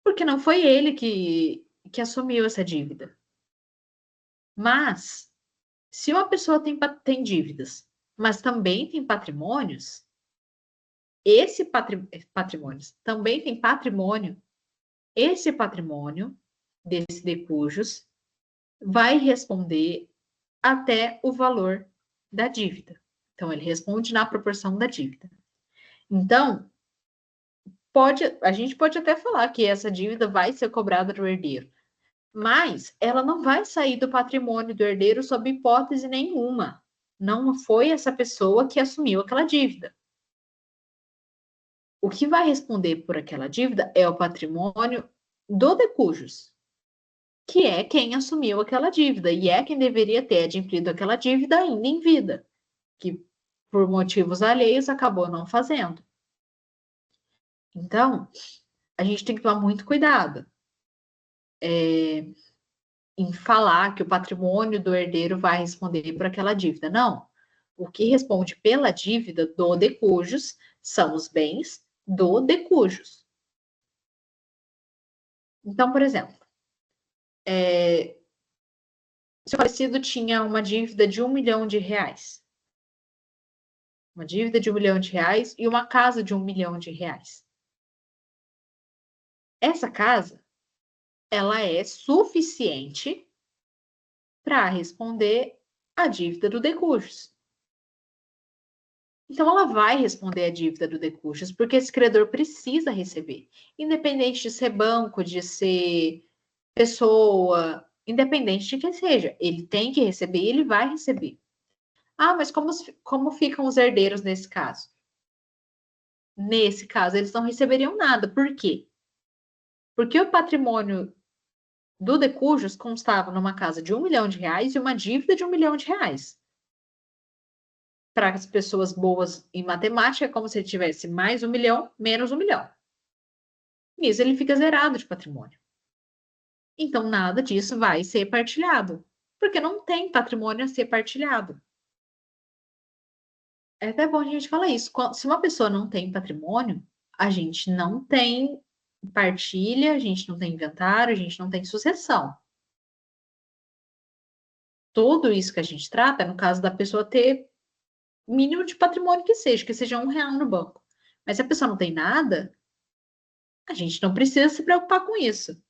Porque não foi ele que assumiu essa dívida. Mas, se uma pessoa tem dívidas, mas também tem patrimônios, esse patrimônio também tem patrimônio, esse patrimônio desse de cujos vai responder até o valor da dívida. Então, ele responde na proporção da dívida. Então, a gente pode até falar que essa dívida vai ser cobrada do herdeiro, mas ela não vai sair do patrimônio do herdeiro sob hipótese nenhuma. Não foi essa pessoa que assumiu aquela dívida. O que vai responder por aquela dívida é o patrimônio do de cujos, que é quem assumiu aquela dívida e é quem deveria ter adimplido aquela dívida ainda em vida, que por motivos alheios acabou não fazendo. Então, a gente tem que tomar muito cuidado em falar que o patrimônio do herdeiro vai responder por aquela dívida. Não. O que responde pela dívida do de cujos são os bens do de cujos. Então, por exemplo, se o falecido tinha uma dívida de R$ 1 milhão, uma dívida de R$ 1 milhão e uma casa de R$ 1 milhão. Essa casa, ela é suficiente para responder a dívida do de cujos. Então, ela vai responder a dívida do de cujos, porque esse credor precisa receber, independente de ser banco, de ser pessoa, independente de quem seja, ele tem que receber e ele vai receber. Ah, mas como ficam os herdeiros nesse caso? Nesse caso, eles não receberiam nada. Por quê? Porque o patrimônio do de cujos constava numa casa de R$ 1 milhão e uma dívida de R$ 1 milhão. Para as pessoas boas em matemática, é como se ele tivesse mais 1 milhão, menos 1 milhão. Nisso ele fica zerado de patrimônio. Então, nada disso vai ser partilhado, porque não tem patrimônio a ser partilhado. É até bom a gente falar isso. Se uma pessoa não tem patrimônio, a gente não tem partilha, a gente não tem inventário, a gente não tem sucessão. Tudo isso que a gente trata é no caso da pessoa ter mínimo de patrimônio que seja R$ 1 no banco. Mas se a pessoa não tem nada, a gente não precisa se preocupar com isso.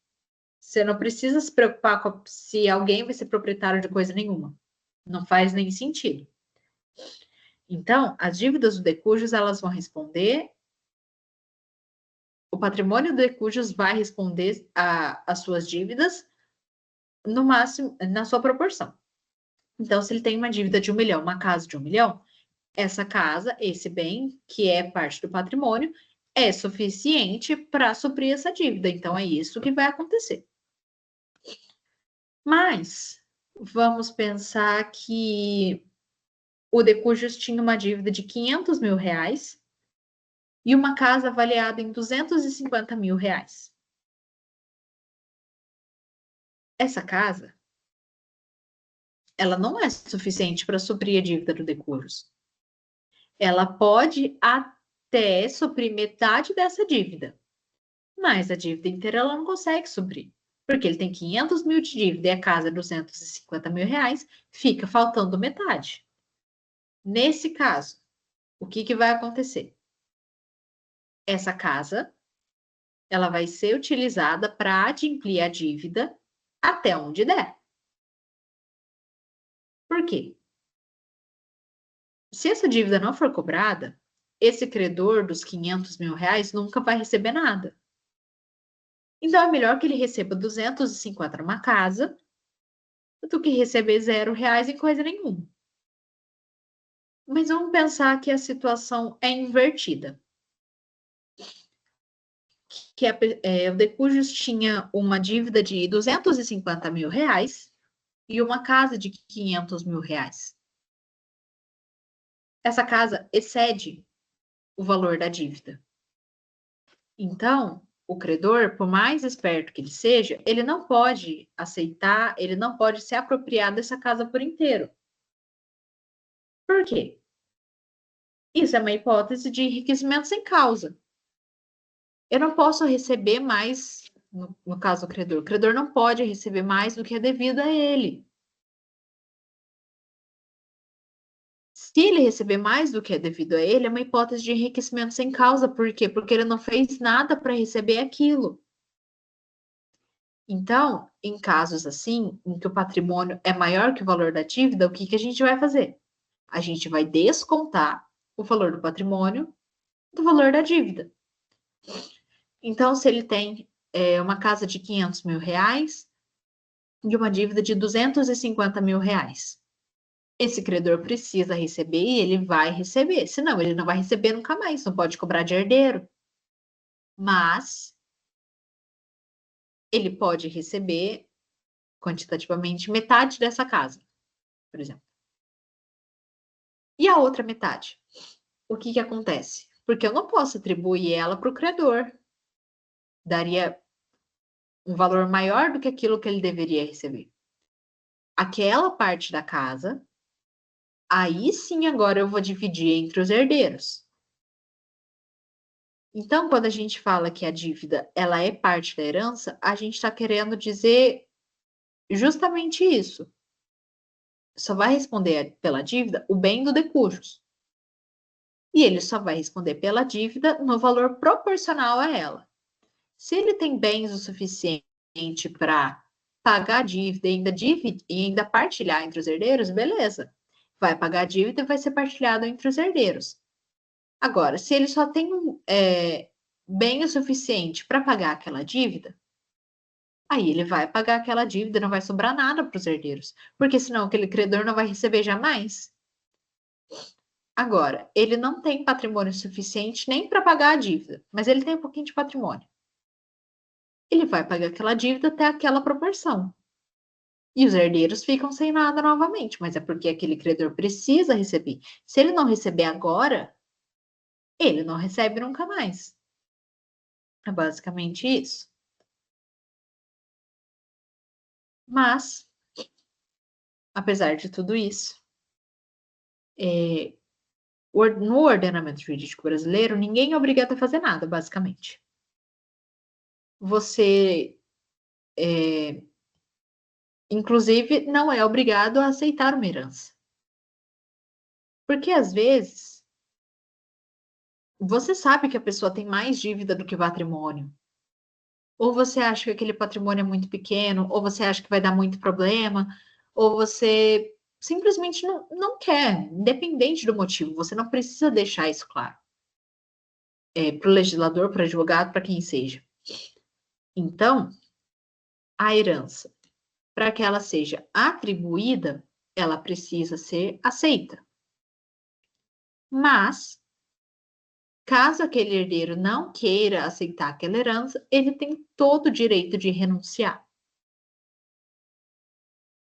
Você não precisa se preocupar se alguém vai ser proprietário de coisa nenhuma. Não faz nem sentido. Então, as dívidas do decujus, elas vão responder, o patrimônio do decujus vai responder as suas dívidas no máximo, na sua proporção. Então, se ele tem uma dívida de R$ 1 milhão, uma casa de R$ 1 milhão, essa casa, esse bem, que é parte do patrimônio, é suficiente para suprir essa dívida. Então, é isso que vai acontecer. Mas, vamos pensar que o Decujus tinha uma dívida de R$ 500 mil e uma casa avaliada em R$ 250 mil. Essa casa, ela não é suficiente para suprir a dívida do Decujus. Ela pode até suprir metade dessa dívida, mas a dívida inteira ela não consegue suprir. Porque ele tem 500 mil de dívida e a casa é 250 mil reais, fica faltando metade. Nesse caso, o que vai acontecer? Essa casa, ela vai ser utilizada para adimplir a dívida até onde der. Por quê? Se essa dívida não for cobrada, esse credor dos 500 mil reais nunca vai receber nada. Então, é melhor que ele receba 250 numa casa do que receber R$ 0 em coisa nenhuma. Mas vamos pensar que a situação é invertida. Que o Decujus tinha uma dívida de 250 mil reais e uma casa de 500 mil reais. Essa casa excede o valor da dívida. Então, o credor, por mais esperto que ele seja, ele não pode aceitar, ele não pode se apropriar dessa casa por inteiro. Por quê? Isso é uma hipótese de enriquecimento sem causa. Eu não posso receber mais, no caso do credor, o credor não pode receber mais do que é devido a ele. Se ele receber mais do que é devido a ele, é uma hipótese de enriquecimento sem causa. Por quê? Porque ele não fez nada para receber aquilo. Então, em casos assim, em que o patrimônio é maior que o valor da dívida, o que a gente vai fazer? A gente vai descontar o valor do patrimônio do valor da dívida. Então, se ele tem uma casa de 500 mil reais e uma dívida de 250 mil reais, esse credor precisa receber e ele vai receber. Senão, ele não vai receber nunca mais, não pode cobrar de herdeiro. Mas ele pode receber quantitativamente metade dessa casa, por exemplo. E a outra metade? O que acontece? Porque eu não posso atribuir ela para o credor. Daria um valor maior do que aquilo que ele deveria receber. Aquela parte da casa, aí sim agora eu vou dividir entre os herdeiros. Então, quando a gente fala que a dívida ela é parte da herança, a gente está querendo dizer justamente isso. Só vai responder pela dívida o bem do decujus. E ele só vai responder pela dívida no valor proporcional a ela. Se ele tem bens o suficiente para pagar a dívida e ainda partilhar entre os herdeiros, beleza. Vai pagar a dívida e vai ser partilhado entre os herdeiros. Agora, se ele só tem bem o suficiente para pagar aquela dívida, aí ele vai pagar aquela dívida, não vai sobrar nada para os herdeiros, porque senão aquele credor não vai receber jamais. Agora, ele não tem patrimônio suficiente nem para pagar a dívida, mas ele tem um pouquinho de patrimônio. Ele vai pagar aquela dívida até aquela proporção. E os herdeiros ficam sem nada novamente, mas é porque aquele credor precisa receber. Se ele não receber agora, ele não recebe nunca mais. É basicamente isso. Mas, apesar de tudo isso, no ordenamento jurídico brasileiro, ninguém é obrigado a fazer nada, basicamente. Você, inclusive, não é obrigado a aceitar uma herança. Porque, às vezes, você sabe que a pessoa tem mais dívida do que patrimônio. Ou você acha que aquele patrimônio é muito pequeno, ou você acha que vai dar muito problema, ou você simplesmente não quer, independente do motivo, você não precisa deixar isso claro. Para o legislador, para o advogado, para quem seja. Então, a herança, para que ela seja atribuída, ela precisa ser aceita. Mas, caso aquele herdeiro não queira aceitar aquela herança, ele tem todo o direito de renunciar.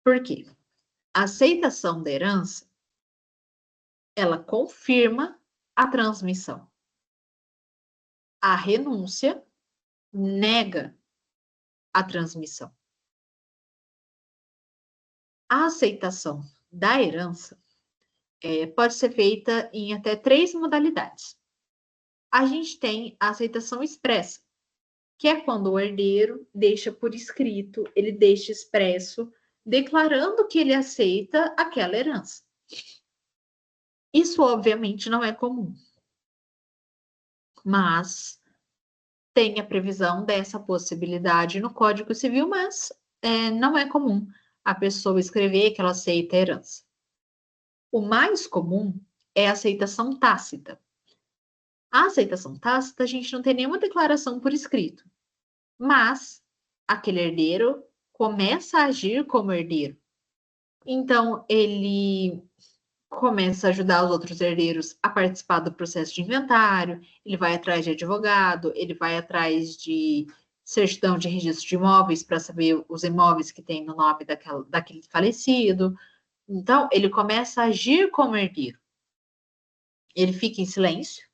Por quê? A aceitação da herança, ela confirma a transmissão. A renúncia nega a transmissão. A aceitação da herança pode ser feita em até 3 modalidades. A gente tem a aceitação expressa, que é quando o herdeiro deixa por escrito, ele deixa expresso, declarando que ele aceita aquela herança. Isso, obviamente, não é comum, mas tem a previsão dessa possibilidade no Código Civil, mas não é comum a pessoa escrever que ela aceita a herança. O mais comum é a aceitação tácita. A aceitação tácita, a gente não tem nenhuma declaração por escrito, mas aquele herdeiro começa a agir como herdeiro. Então, ele começa a ajudar os outros herdeiros a participar do processo de inventário, ele vai atrás de advogado, ele vai atrás de certidão de registro de imóveis para saber os imóveis que tem no nome daquele falecido. Então, ele começa a agir como herdeiro. Ele fica em silêncio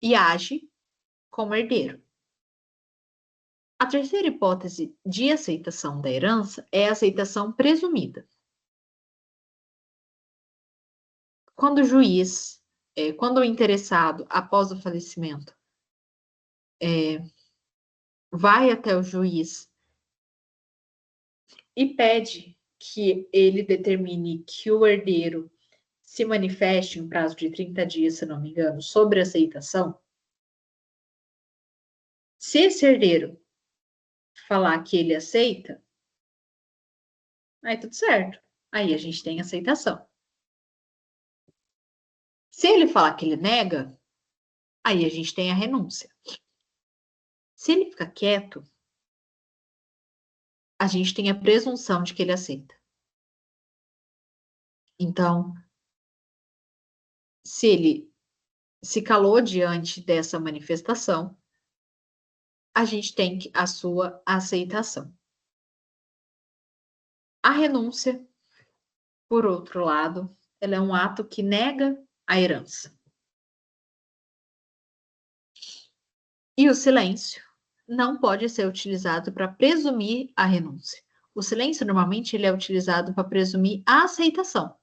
e age como herdeiro. A terceira hipótese de aceitação da herança é a aceitação presumida. Quando o juiz, quando o interessado, após o falecimento, vai até o juiz e pede que ele determine que o herdeiro se manifeste em prazo de 30 dias, se não me engano, sobre a aceitação, se esse herdeiro falar que ele aceita, aí tudo certo. Aí a gente tem aceitação. Se ele falar que ele nega, aí a gente tem a renúncia. Se ele ficar quieto, a gente tem a presunção de que ele aceita. Então, se ele se calou diante dessa manifestação, a gente tem a sua aceitação. A renúncia, por outro lado, ela é um ato que nega a herança. E o silêncio não pode ser utilizado para presumir a renúncia. O silêncio, normalmente, ele é utilizado para presumir a aceitação.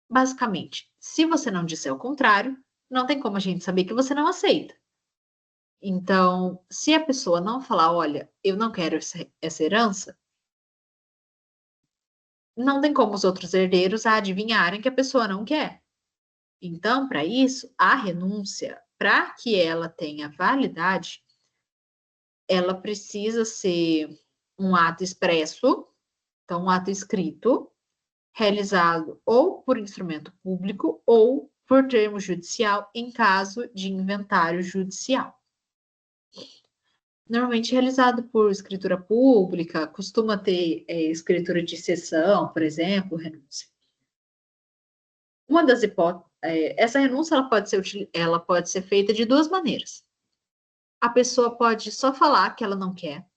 Basicamente, se você não disser o contrário, não tem como a gente saber que você não aceita. Então, se a pessoa não falar, olha, eu não quero essa herança, não tem como os outros herdeiros adivinharem que a pessoa não quer. Então, para isso, a renúncia, para que ela tenha validade, ela precisa ser um ato expresso, então um ato escrito, realizado ou por instrumento público ou por termo judicial em caso de inventário judicial. Normalmente realizado por escritura pública, costuma ter escritura de cessão, por exemplo, renúncia. Uma das hipóteses, essa renúncia ela pode ser feita de duas maneiras. A pessoa pode só falar que ela não quer,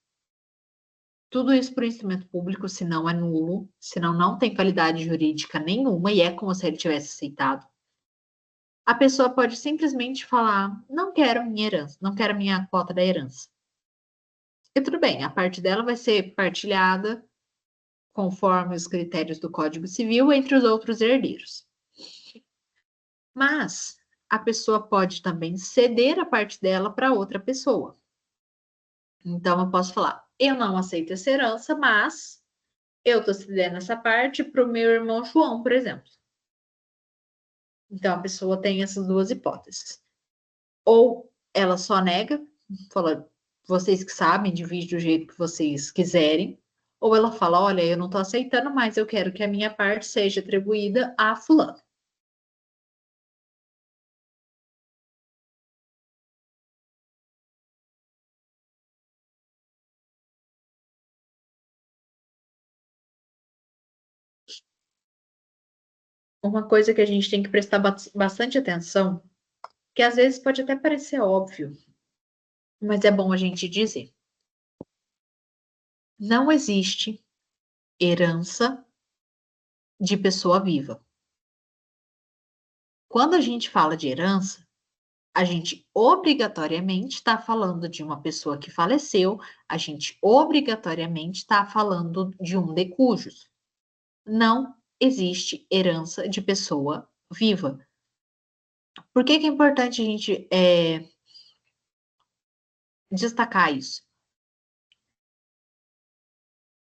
tudo isso por instrumento público, senão é nulo, senão não tem validade jurídica nenhuma e é como se ele tivesse aceitado. A pessoa pode simplesmente falar, não quero minha herança, não quero minha cota da herança. E tudo bem, a parte dela vai ser partilhada conforme os critérios do Código Civil entre os outros herdeiros. Mas a pessoa pode também ceder a parte dela para outra pessoa. Então eu posso falar, eu não aceito essa herança, mas eu estou cedendo essa parte para o meu irmão João, por exemplo. Então, a pessoa tem essas duas hipóteses. Ou ela só nega, fala, vocês que sabem, divide do jeito que vocês quiserem. Ou ela fala, olha, eu não estou aceitando mais, eu quero que a minha parte seja atribuída a fulano. Uma coisa que a gente tem que prestar bastante atenção, que às vezes pode até parecer óbvio, mas é bom a gente dizer. Não existe herança de pessoa viva. Quando a gente fala de herança, a gente obrigatoriamente está falando de uma pessoa que faleceu, a gente obrigatoriamente está falando de um de cujos. Não existe herança de pessoa viva. Por que é importante a gente destacar isso.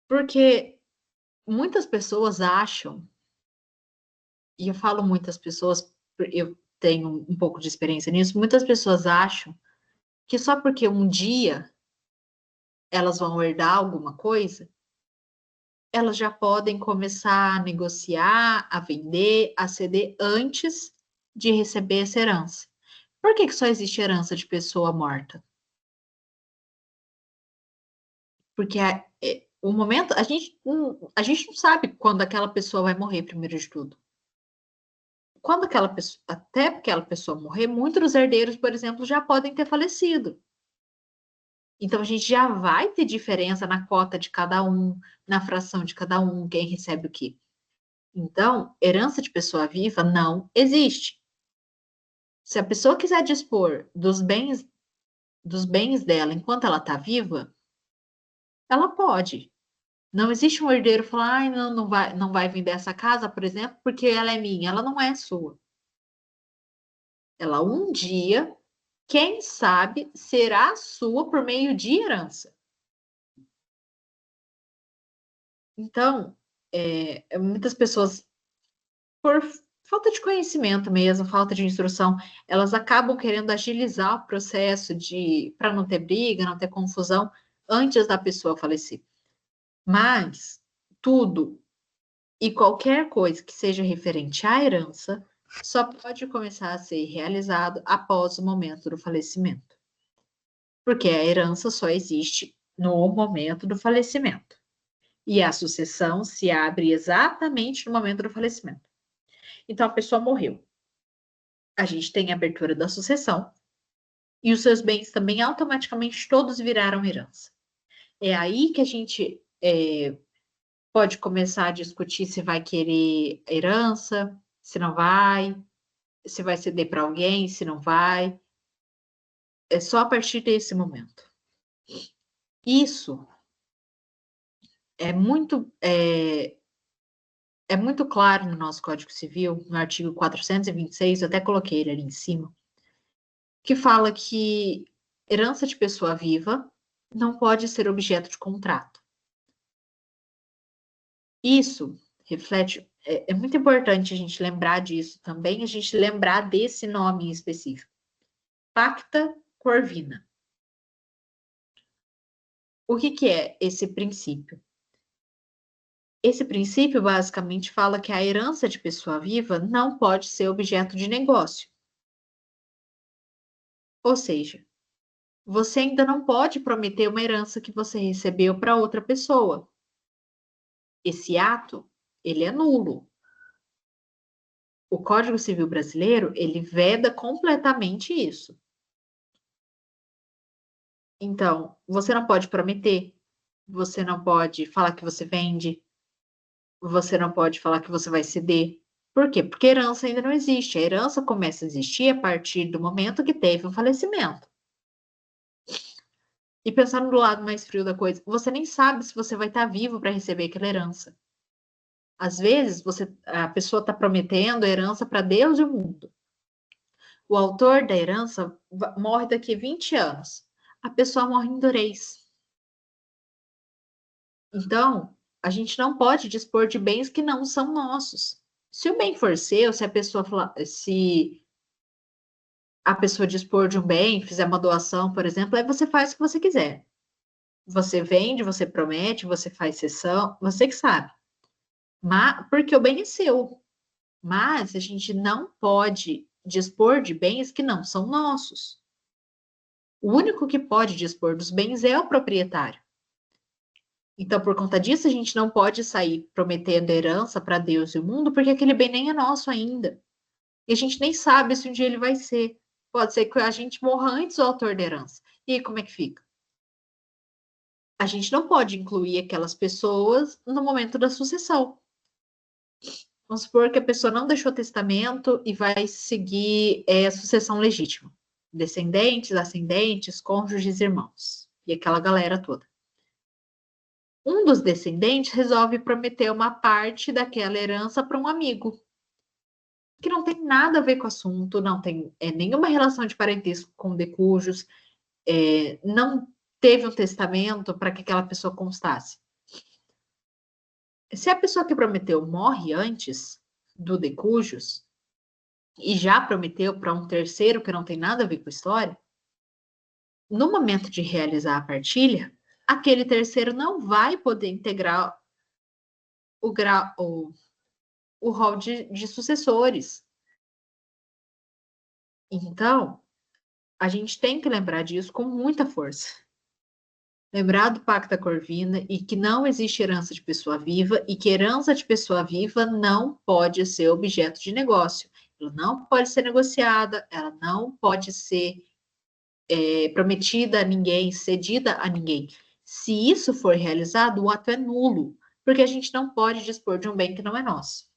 Porque muitas pessoas acham, e eu falo muitas pessoas, eu tenho um pouco de experiência nisso, muitas pessoas acham que só porque um dia elas vão herdar alguma coisa, elas já podem começar a negociar, a vender, a ceder antes de receber essa herança. Por que que só existe herança de pessoa morta? Porque o momento, a gente não sabe quando aquela pessoa vai morrer, primeiro de tudo. Quando aquela pessoa, até aquela pessoa morrer, muitos dos herdeiros, por exemplo, já podem ter falecido. Então a gente já vai ter diferença na cota de cada um, na fração de cada um, quem recebe o quê. Então, herança de pessoa viva não existe. Se a pessoa quiser dispor dos bens dela enquanto ela está viva, ela pode. Não existe um herdeiro falar, ai, não, não vai vender essa casa, por exemplo, porque ela é minha. Ela não é sua. Ela um dia, quem sabe, será sua por meio de herança. Então, muitas pessoas, por falta de conhecimento mesmo, falta de instrução, elas acabam querendo agilizar o processo de para não ter briga, não ter confusão antes da pessoa falecer. Mas tudo e qualquer coisa que seja referente à herança só pode começar a ser realizado após o momento do falecimento. Porque a herança só existe no momento do falecimento. E a sucessão se abre exatamente no momento do falecimento. Então a pessoa morreu. A gente tem a abertura da sucessão e os seus bens também automaticamente todos viraram herança. É aí que a gente pode começar a discutir se vai querer herança, se não vai, se vai ceder para alguém, se não vai. É só a partir desse momento. Isso é é muito claro no nosso Código Civil, no artigo 426, eu até coloquei ele ali em cima, que fala que herança de pessoa viva não pode ser objeto de contrato. Isso reflete, é muito importante a gente lembrar disso também, a gente lembrar desse nome em específico. Pacta Corvina. O que é esse princípio? Esse princípio basicamente fala que a herança de pessoa viva não pode ser objeto de negócio. Ou seja, você ainda não pode prometer uma herança que você recebeu para outra pessoa. Esse ato, ele é nulo. O Código Civil brasileiro, ele veda completamente isso. Então, você não pode prometer, você não pode falar que você vende, você não pode falar que você vai ceder. Por quê? Porque a herança ainda não existe. A herança começa a existir a partir do momento que teve um falecimento. E pensando do lado mais frio da coisa, você nem sabe se você vai estar vivo para receber aquela herança. Às vezes, a pessoa está prometendo herança para Deus e o mundo. O autor da herança morre daqui a 20 anos. A pessoa morre em durez. Então, a gente não pode dispor de bens que não são nossos. Se o bem for seu, se a pessoa dispor de um bem, fizer uma doação, por exemplo, aí você faz o que você quiser. Você vende, você promete, você faz cessão, você que sabe. Mas, porque o bem é seu. Mas a gente não pode dispor de bens que não são nossos. O único que pode dispor dos bens é o proprietário. Então, por conta disso, a gente não pode sair prometendo herança para Deus e o mundo, porque aquele bem nem é nosso ainda. E a gente nem sabe se um dia ele vai ser. Pode ser que a gente morra antes do autor da herança. E aí, como é que fica? A gente não pode incluir aquelas pessoas no momento da sucessão. Vamos supor que a pessoa não deixou testamento e vai seguir a sucessão legítima. Descendentes, ascendentes, cônjuges, irmãos. E aquela galera toda. Um dos descendentes resolve prometer uma parte daquela herança para um amigo, que não tem nada a ver com o assunto, não tem nenhuma relação de parentesco com decujos. não teve um testamento para que aquela pessoa constasse. Se a pessoa que prometeu morre antes do de cujos e já prometeu para um terceiro que não tem nada a ver com a história, no momento de realizar a partilha, aquele terceiro não vai poder integrar o rol de sucessores. Então, a gente tem que lembrar disso com muita força. Lembrar do Pacta Corvina e que não existe herança de pessoa viva e que herança de pessoa viva não pode ser objeto de negócio. Ela não pode ser negociada, ela não pode ser prometida a ninguém, cedida a ninguém. Se isso for realizado, o ato é nulo, porque a gente não pode dispor de um bem que não é nosso.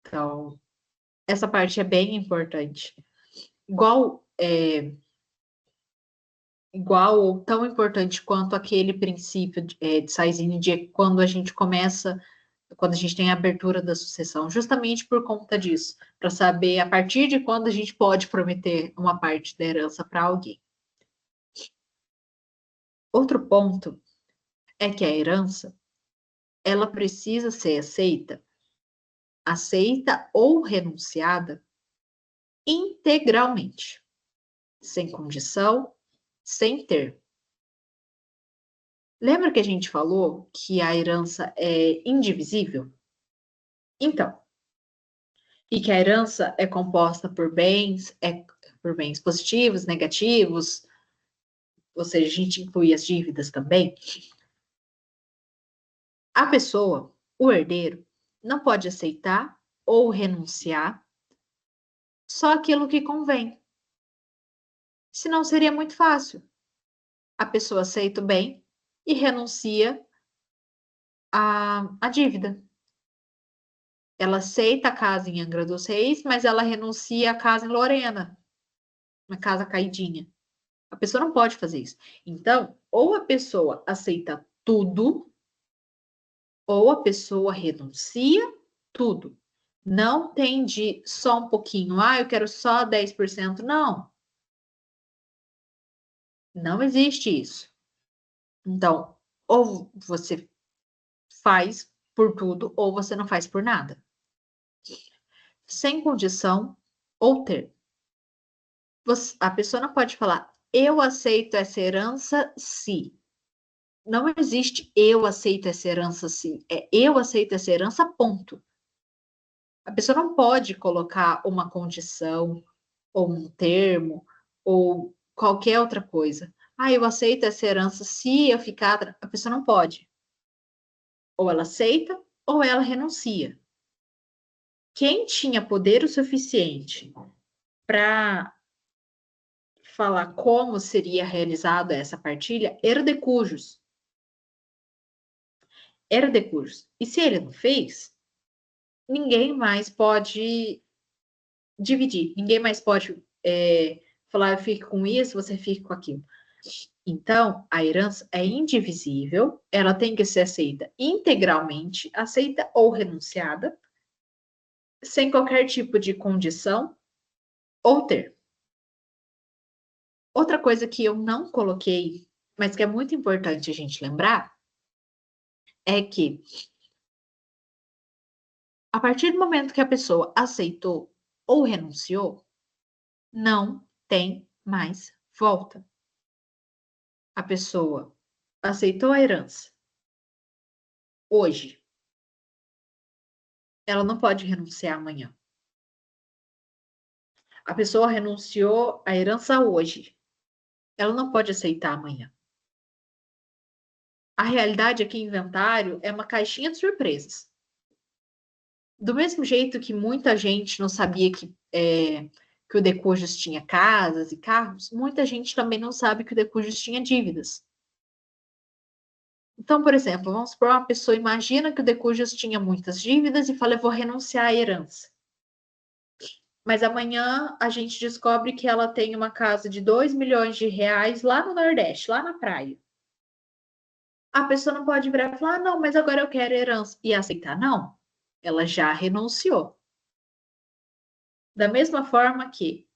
Então, essa parte é bem importante. Igual ou tão importante quanto aquele princípio de Saizine de quando a gente tem a abertura da sucessão, justamente por conta disso, para saber a partir de quando a gente pode prometer uma parte da herança para alguém. Outro ponto é que a herança, ela precisa ser aceita ou renunciada integralmente, sem condição, sem ter. Lembra que a gente falou que a herança é indivisível? Então, e que a herança é composta por bens positivos, negativos, ou seja, a gente inclui as dívidas também. A pessoa, o herdeiro, não pode aceitar ou renunciar só aquilo que convém. Senão seria muito fácil. A pessoa aceita o bem e renuncia à dívida. Ela aceita a casa em Angra dos Reis, mas ela renuncia à casa em Lorena, uma casa caidinha. A pessoa não pode fazer isso. Então, ou a pessoa aceita tudo, ou a pessoa renuncia tudo. Não tem de só um pouquinho. Eu quero só 10%. Não. Não existe isso. Então, ou você faz por tudo, ou você não faz por nada. Sem condição ou ter. A pessoa não pode falar, eu aceito essa herança se. Não existe eu aceito essa herança se. É eu aceito essa herança, ponto. A pessoa não pode colocar uma condição, ou um termo, ou qualquer outra coisa. Eu aceito essa herança se eu ficar. A pessoa não pode. Ou ela aceita, ou ela renuncia. Quem tinha poder o suficiente para falar como seria realizada essa partilha era de cujos. Era de cujos. E se ele não fez, ninguém mais pode dividir. Ninguém mais pode falar, eu fico com isso, você fica com aquilo. Então, a herança é indivisível, ela tem que ser aceita integralmente, aceita ou renunciada, sem qualquer tipo de condição ou ter. Outra coisa que eu não coloquei, mas que é muito importante a gente lembrar, é que a partir do momento que a pessoa aceitou ou renunciou, não tem mais volta. A pessoa aceitou a herança hoje, ela não pode renunciar amanhã. A pessoa renunciou à herança hoje, ela não pode aceitar amanhã. A realidade é que inventário é uma caixinha de surpresas. Do mesmo jeito que muita gente não sabia que o Decujus tinha casas e carros, muita gente também não sabe que o Decujus tinha dívidas. Então, por exemplo, vamos supor uma pessoa imagina que o Decujus tinha muitas dívidas e fala, eu vou renunciar à herança. Mas amanhã a gente descobre que ela tem uma casa de 2 milhões de reais lá no Nordeste, lá na praia. A pessoa não pode virar e falar, não, mas agora eu quero herança. E aceitar, não. Ela já renunciou. Da mesma forma que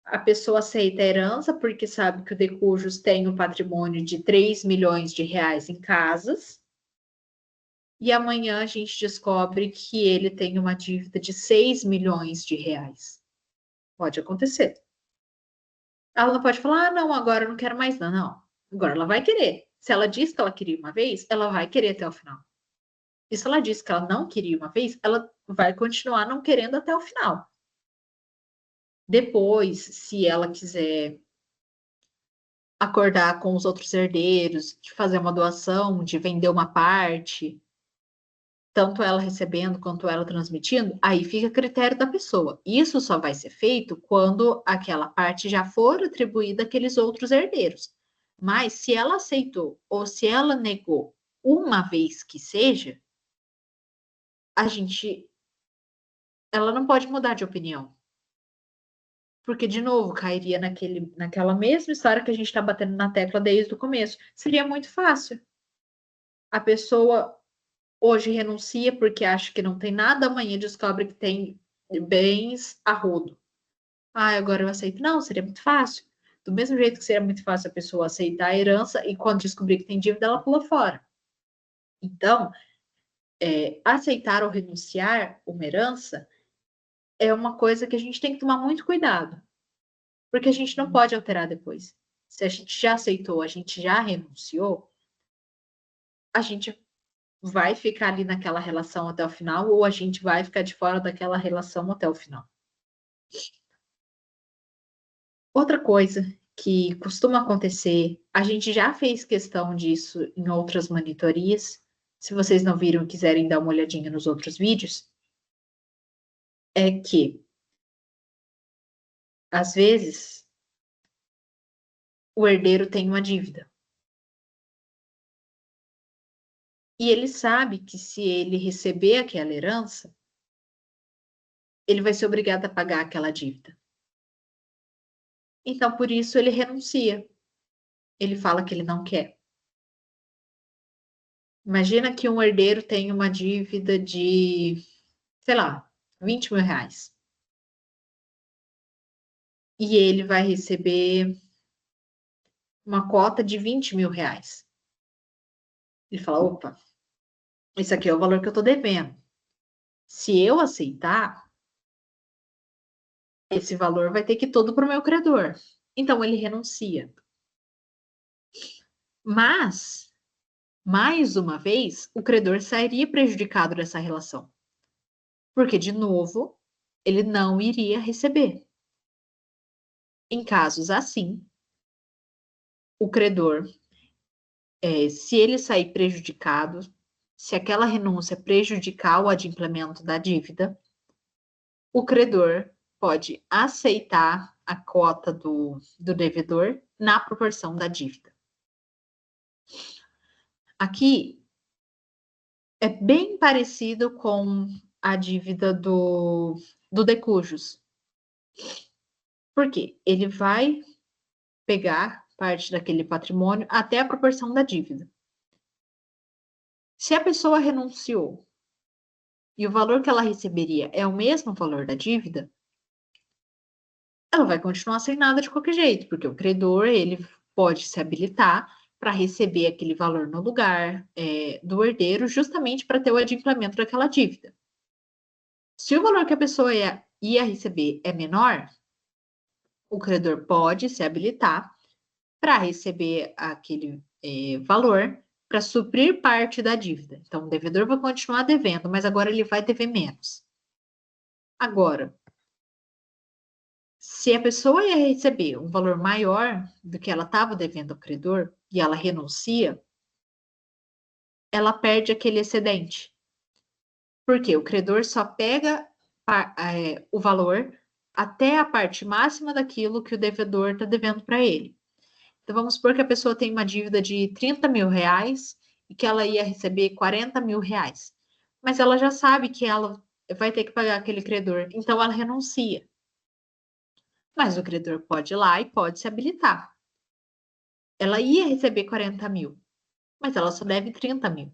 a pessoa aceita a herança porque sabe que o de cujos tem um patrimônio de 3 milhões de reais em casas, e amanhã a gente descobre que ele tem uma dívida de 6 milhões de reais. Pode acontecer. Ela não pode falar, ah, não, agora eu não quero mais, não, não. Agora ela vai querer. Se ela disse que ela queria uma vez, ela vai querer até o final. E se ela disse que ela não queria uma vez, ela vai continuar não querendo até o final. Depois, se ela quiser acordar com os outros herdeiros, de fazer uma doação, de vender uma parte, tanto ela recebendo quanto ela transmitindo, aí fica a critério da pessoa. Isso só vai ser feito quando aquela parte já for atribuída àqueles outros herdeiros. Mas se ela aceitou ou se ela negou uma vez que seja, ela não pode mudar de opinião. Porque, de novo, cairia naquela mesma história que a gente está batendo na tecla desde o começo. Seria muito fácil. A pessoa hoje renuncia porque acha que não tem nada, amanhã descobre que tem bens a rodo. Ah, agora eu aceito. Não, seria muito fácil. Do mesmo jeito que seria muito fácil a pessoa aceitar a herança e quando descobrir que tem dívida, ela pula fora. Então, aceitar ou renunciar uma herança é uma coisa que a gente tem que tomar muito cuidado, porque a gente não pode alterar depois. Se a gente já aceitou, a gente já renunciou, a gente vai ficar ali naquela relação até o final ou a gente vai ficar de fora daquela relação até o final. Outra coisa que costuma acontecer, a gente já fez questão disso em outras monitorias. Se vocês não viram e quiserem dar uma olhadinha nos outros vídeos, é que às vezes o herdeiro tem uma dívida. E ele sabe que se ele receber aquela herança, ele vai ser obrigado a pagar aquela dívida. Então, por isso, ele renuncia. Ele fala que ele não quer. Imagina que um herdeiro tem uma dívida de, sei lá, 20 mil reais. E ele vai receber uma cota de 20 mil reais. Ele fala: opa, esse aqui é o valor que eu estou devendo. Se eu aceitar, esse valor vai ter que ir todo para o meu credor. Então ele renuncia. Mas, mais uma vez, o credor sairia prejudicado dessa relação. Porque, de novo, ele não iria receber. Em casos assim, o credor, se ele sair prejudicado, se aquela renúncia prejudicar o adimplemento da dívida, o credor pode aceitar a cota do devedor na proporção da dívida. Aqui é bem parecido com a dívida do de cujos. Por quê? Ele vai pegar parte daquele patrimônio até a proporção da dívida. Se a pessoa renunciou e o valor que ela receberia é o mesmo valor da dívida, ela vai continuar sem nada de qualquer jeito, porque o credor ele pode se habilitar para receber aquele valor no lugar do herdeiro, justamente para ter o adimplemento daquela dívida. Se o valor que a pessoa ia receber é menor, o credor pode se habilitar para receber aquele valor para suprir parte da dívida. Então, o devedor vai continuar devendo, mas agora ele vai dever menos. Agora, se a pessoa ia receber um valor maior do que ela estava devendo ao credor e ela renuncia, ela perde aquele excedente. Porque o credor só pega o valor até a parte máxima daquilo que o devedor está devendo para ele. Então, vamos supor que a pessoa tem uma dívida de 30 mil reais e que ela ia receber 40 mil reais. Mas ela já sabe que ela vai ter que pagar aquele credor, então ela renuncia. Mas o credor pode ir lá e pode se habilitar. Ela ia receber 40 mil, mas ela só deve 30 mil.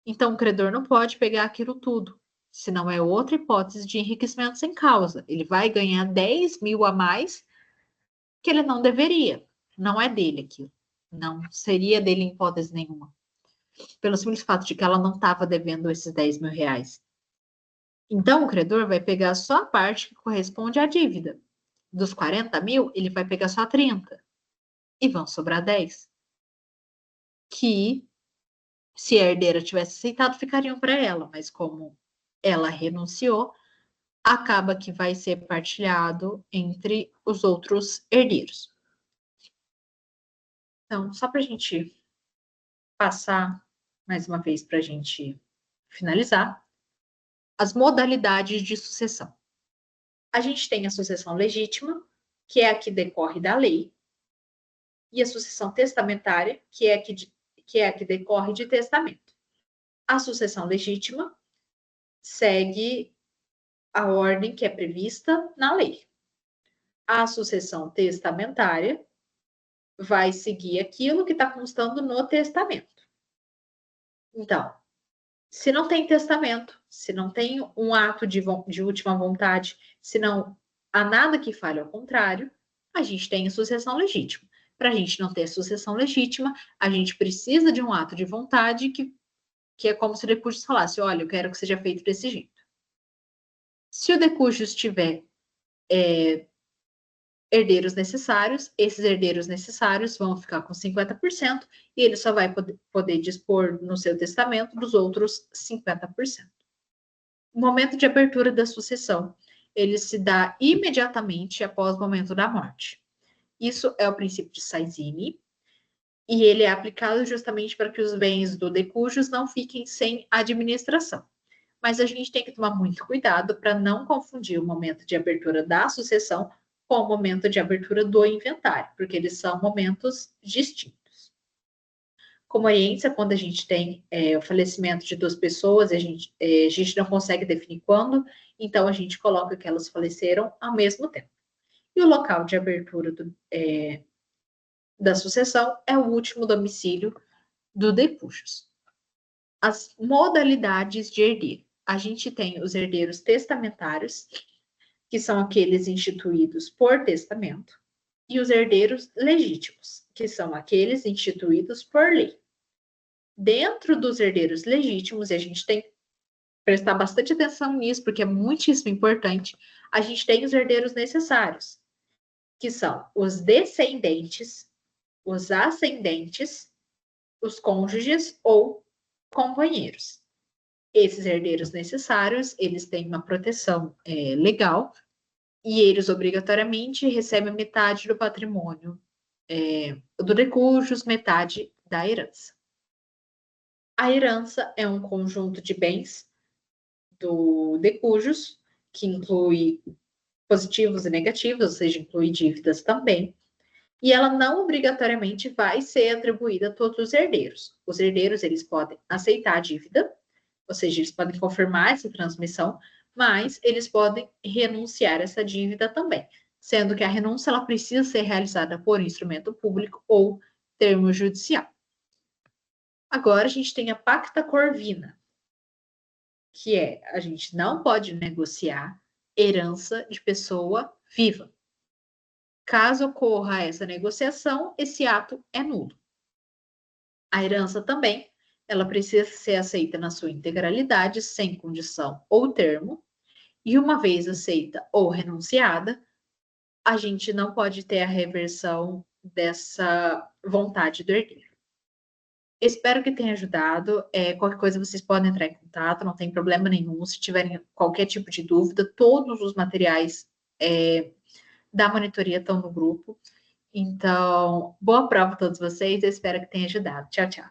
Então o credor não pode pegar aquilo tudo, senão é outra hipótese de enriquecimento sem causa. Ele vai ganhar 10 mil a mais que ele não deveria. Não é dele aquilo. Não seria dele em hipótese nenhuma. Pelo simples fato de que ela não estava devendo esses 10 mil reais. Então, o credor vai pegar só a parte que corresponde à dívida. Dos 40 mil, ele vai pegar só 30. E vão sobrar 10. Que, se a herdeira tivesse aceitado, ficariam para ela. Mas como ela renunciou, acaba que vai ser partilhado entre os outros herdeiros. Então, só para a gente passar mais uma vez para a gente finalizar, as modalidades de sucessão. A gente tem a sucessão legítima, que é a que decorre da lei, e a sucessão testamentária, que é a que decorre de testamento. A sucessão legítima segue a ordem que é prevista na lei. A sucessão testamentária vai seguir aquilo que está constando no testamento. Então, se não tem testamento, se não tem um ato de última vontade, se não há nada que fale ao contrário, a gente tem a sucessão legítima. Para a gente não ter sucessão legítima, a gente precisa de um ato de vontade que é como se o decúgio falasse, olha, eu quero que seja feito desse jeito. Se o decúgio tiver herdeiros necessários, esses herdeiros necessários vão ficar com 50% e ele só vai poder dispor no seu testamento dos outros 50%. O momento de abertura da sucessão, ele se dá imediatamente após o momento da morte. Isso é o princípio de Saizini, e ele é aplicado justamente para que os bens do decújus não fiquem sem administração. Mas a gente tem que tomar muito cuidado para não confundir o momento de abertura da sucessão com o momento de abertura do inventário, porque eles são momentos distintos. Como oriência, quando a gente tem o falecimento de duas pessoas, a gente não consegue definir quando, então a gente coloca que elas faleceram ao mesmo tempo. E o local de abertura da sucessão é o último domicílio do decújus. As modalidades de herdeiro. A gente tem os herdeiros testamentários, que são aqueles instituídos por testamento, e os herdeiros legítimos, que são aqueles instituídos por lei. Dentro dos herdeiros legítimos, e a gente tem que prestar bastante atenção nisso, porque é muitíssimo importante, a gente tem os herdeiros necessários, que são os descendentes, os ascendentes, os cônjuges ou companheiros. Esses herdeiros necessários, eles têm uma proteção legal e eles obrigatoriamente recebem metade do patrimônio do decújus, metade da herança. A herança é um conjunto de bens do decújus, que inclui positivos e negativos, ou seja, inclui dívidas também, e ela não obrigatoriamente vai ser atribuída a todos os herdeiros. Os herdeiros, eles podem aceitar a dívida, ou seja, eles podem confirmar essa transmissão, mas eles podem renunciar a essa dívida também, sendo que a renúncia ela precisa ser realizada por instrumento público ou termo judicial. Agora a gente tem a pacta corvina, que a gente não pode negociar herança de pessoa viva. Caso ocorra essa negociação, esse ato é nulo. A herança também, ela precisa ser aceita na sua integralidade, sem condição ou termo, e uma vez aceita ou renunciada, a gente não pode ter a reversão dessa vontade do herdeiro. Espero que tenha ajudado. Qualquer coisa vocês podem entrar em contato, não tem problema nenhum. Se tiverem qualquer tipo de dúvida, todos os materiais da monitoria estão no grupo. Então, boa prova a todos vocês. Eu espero que tenha ajudado. Tchau, tchau.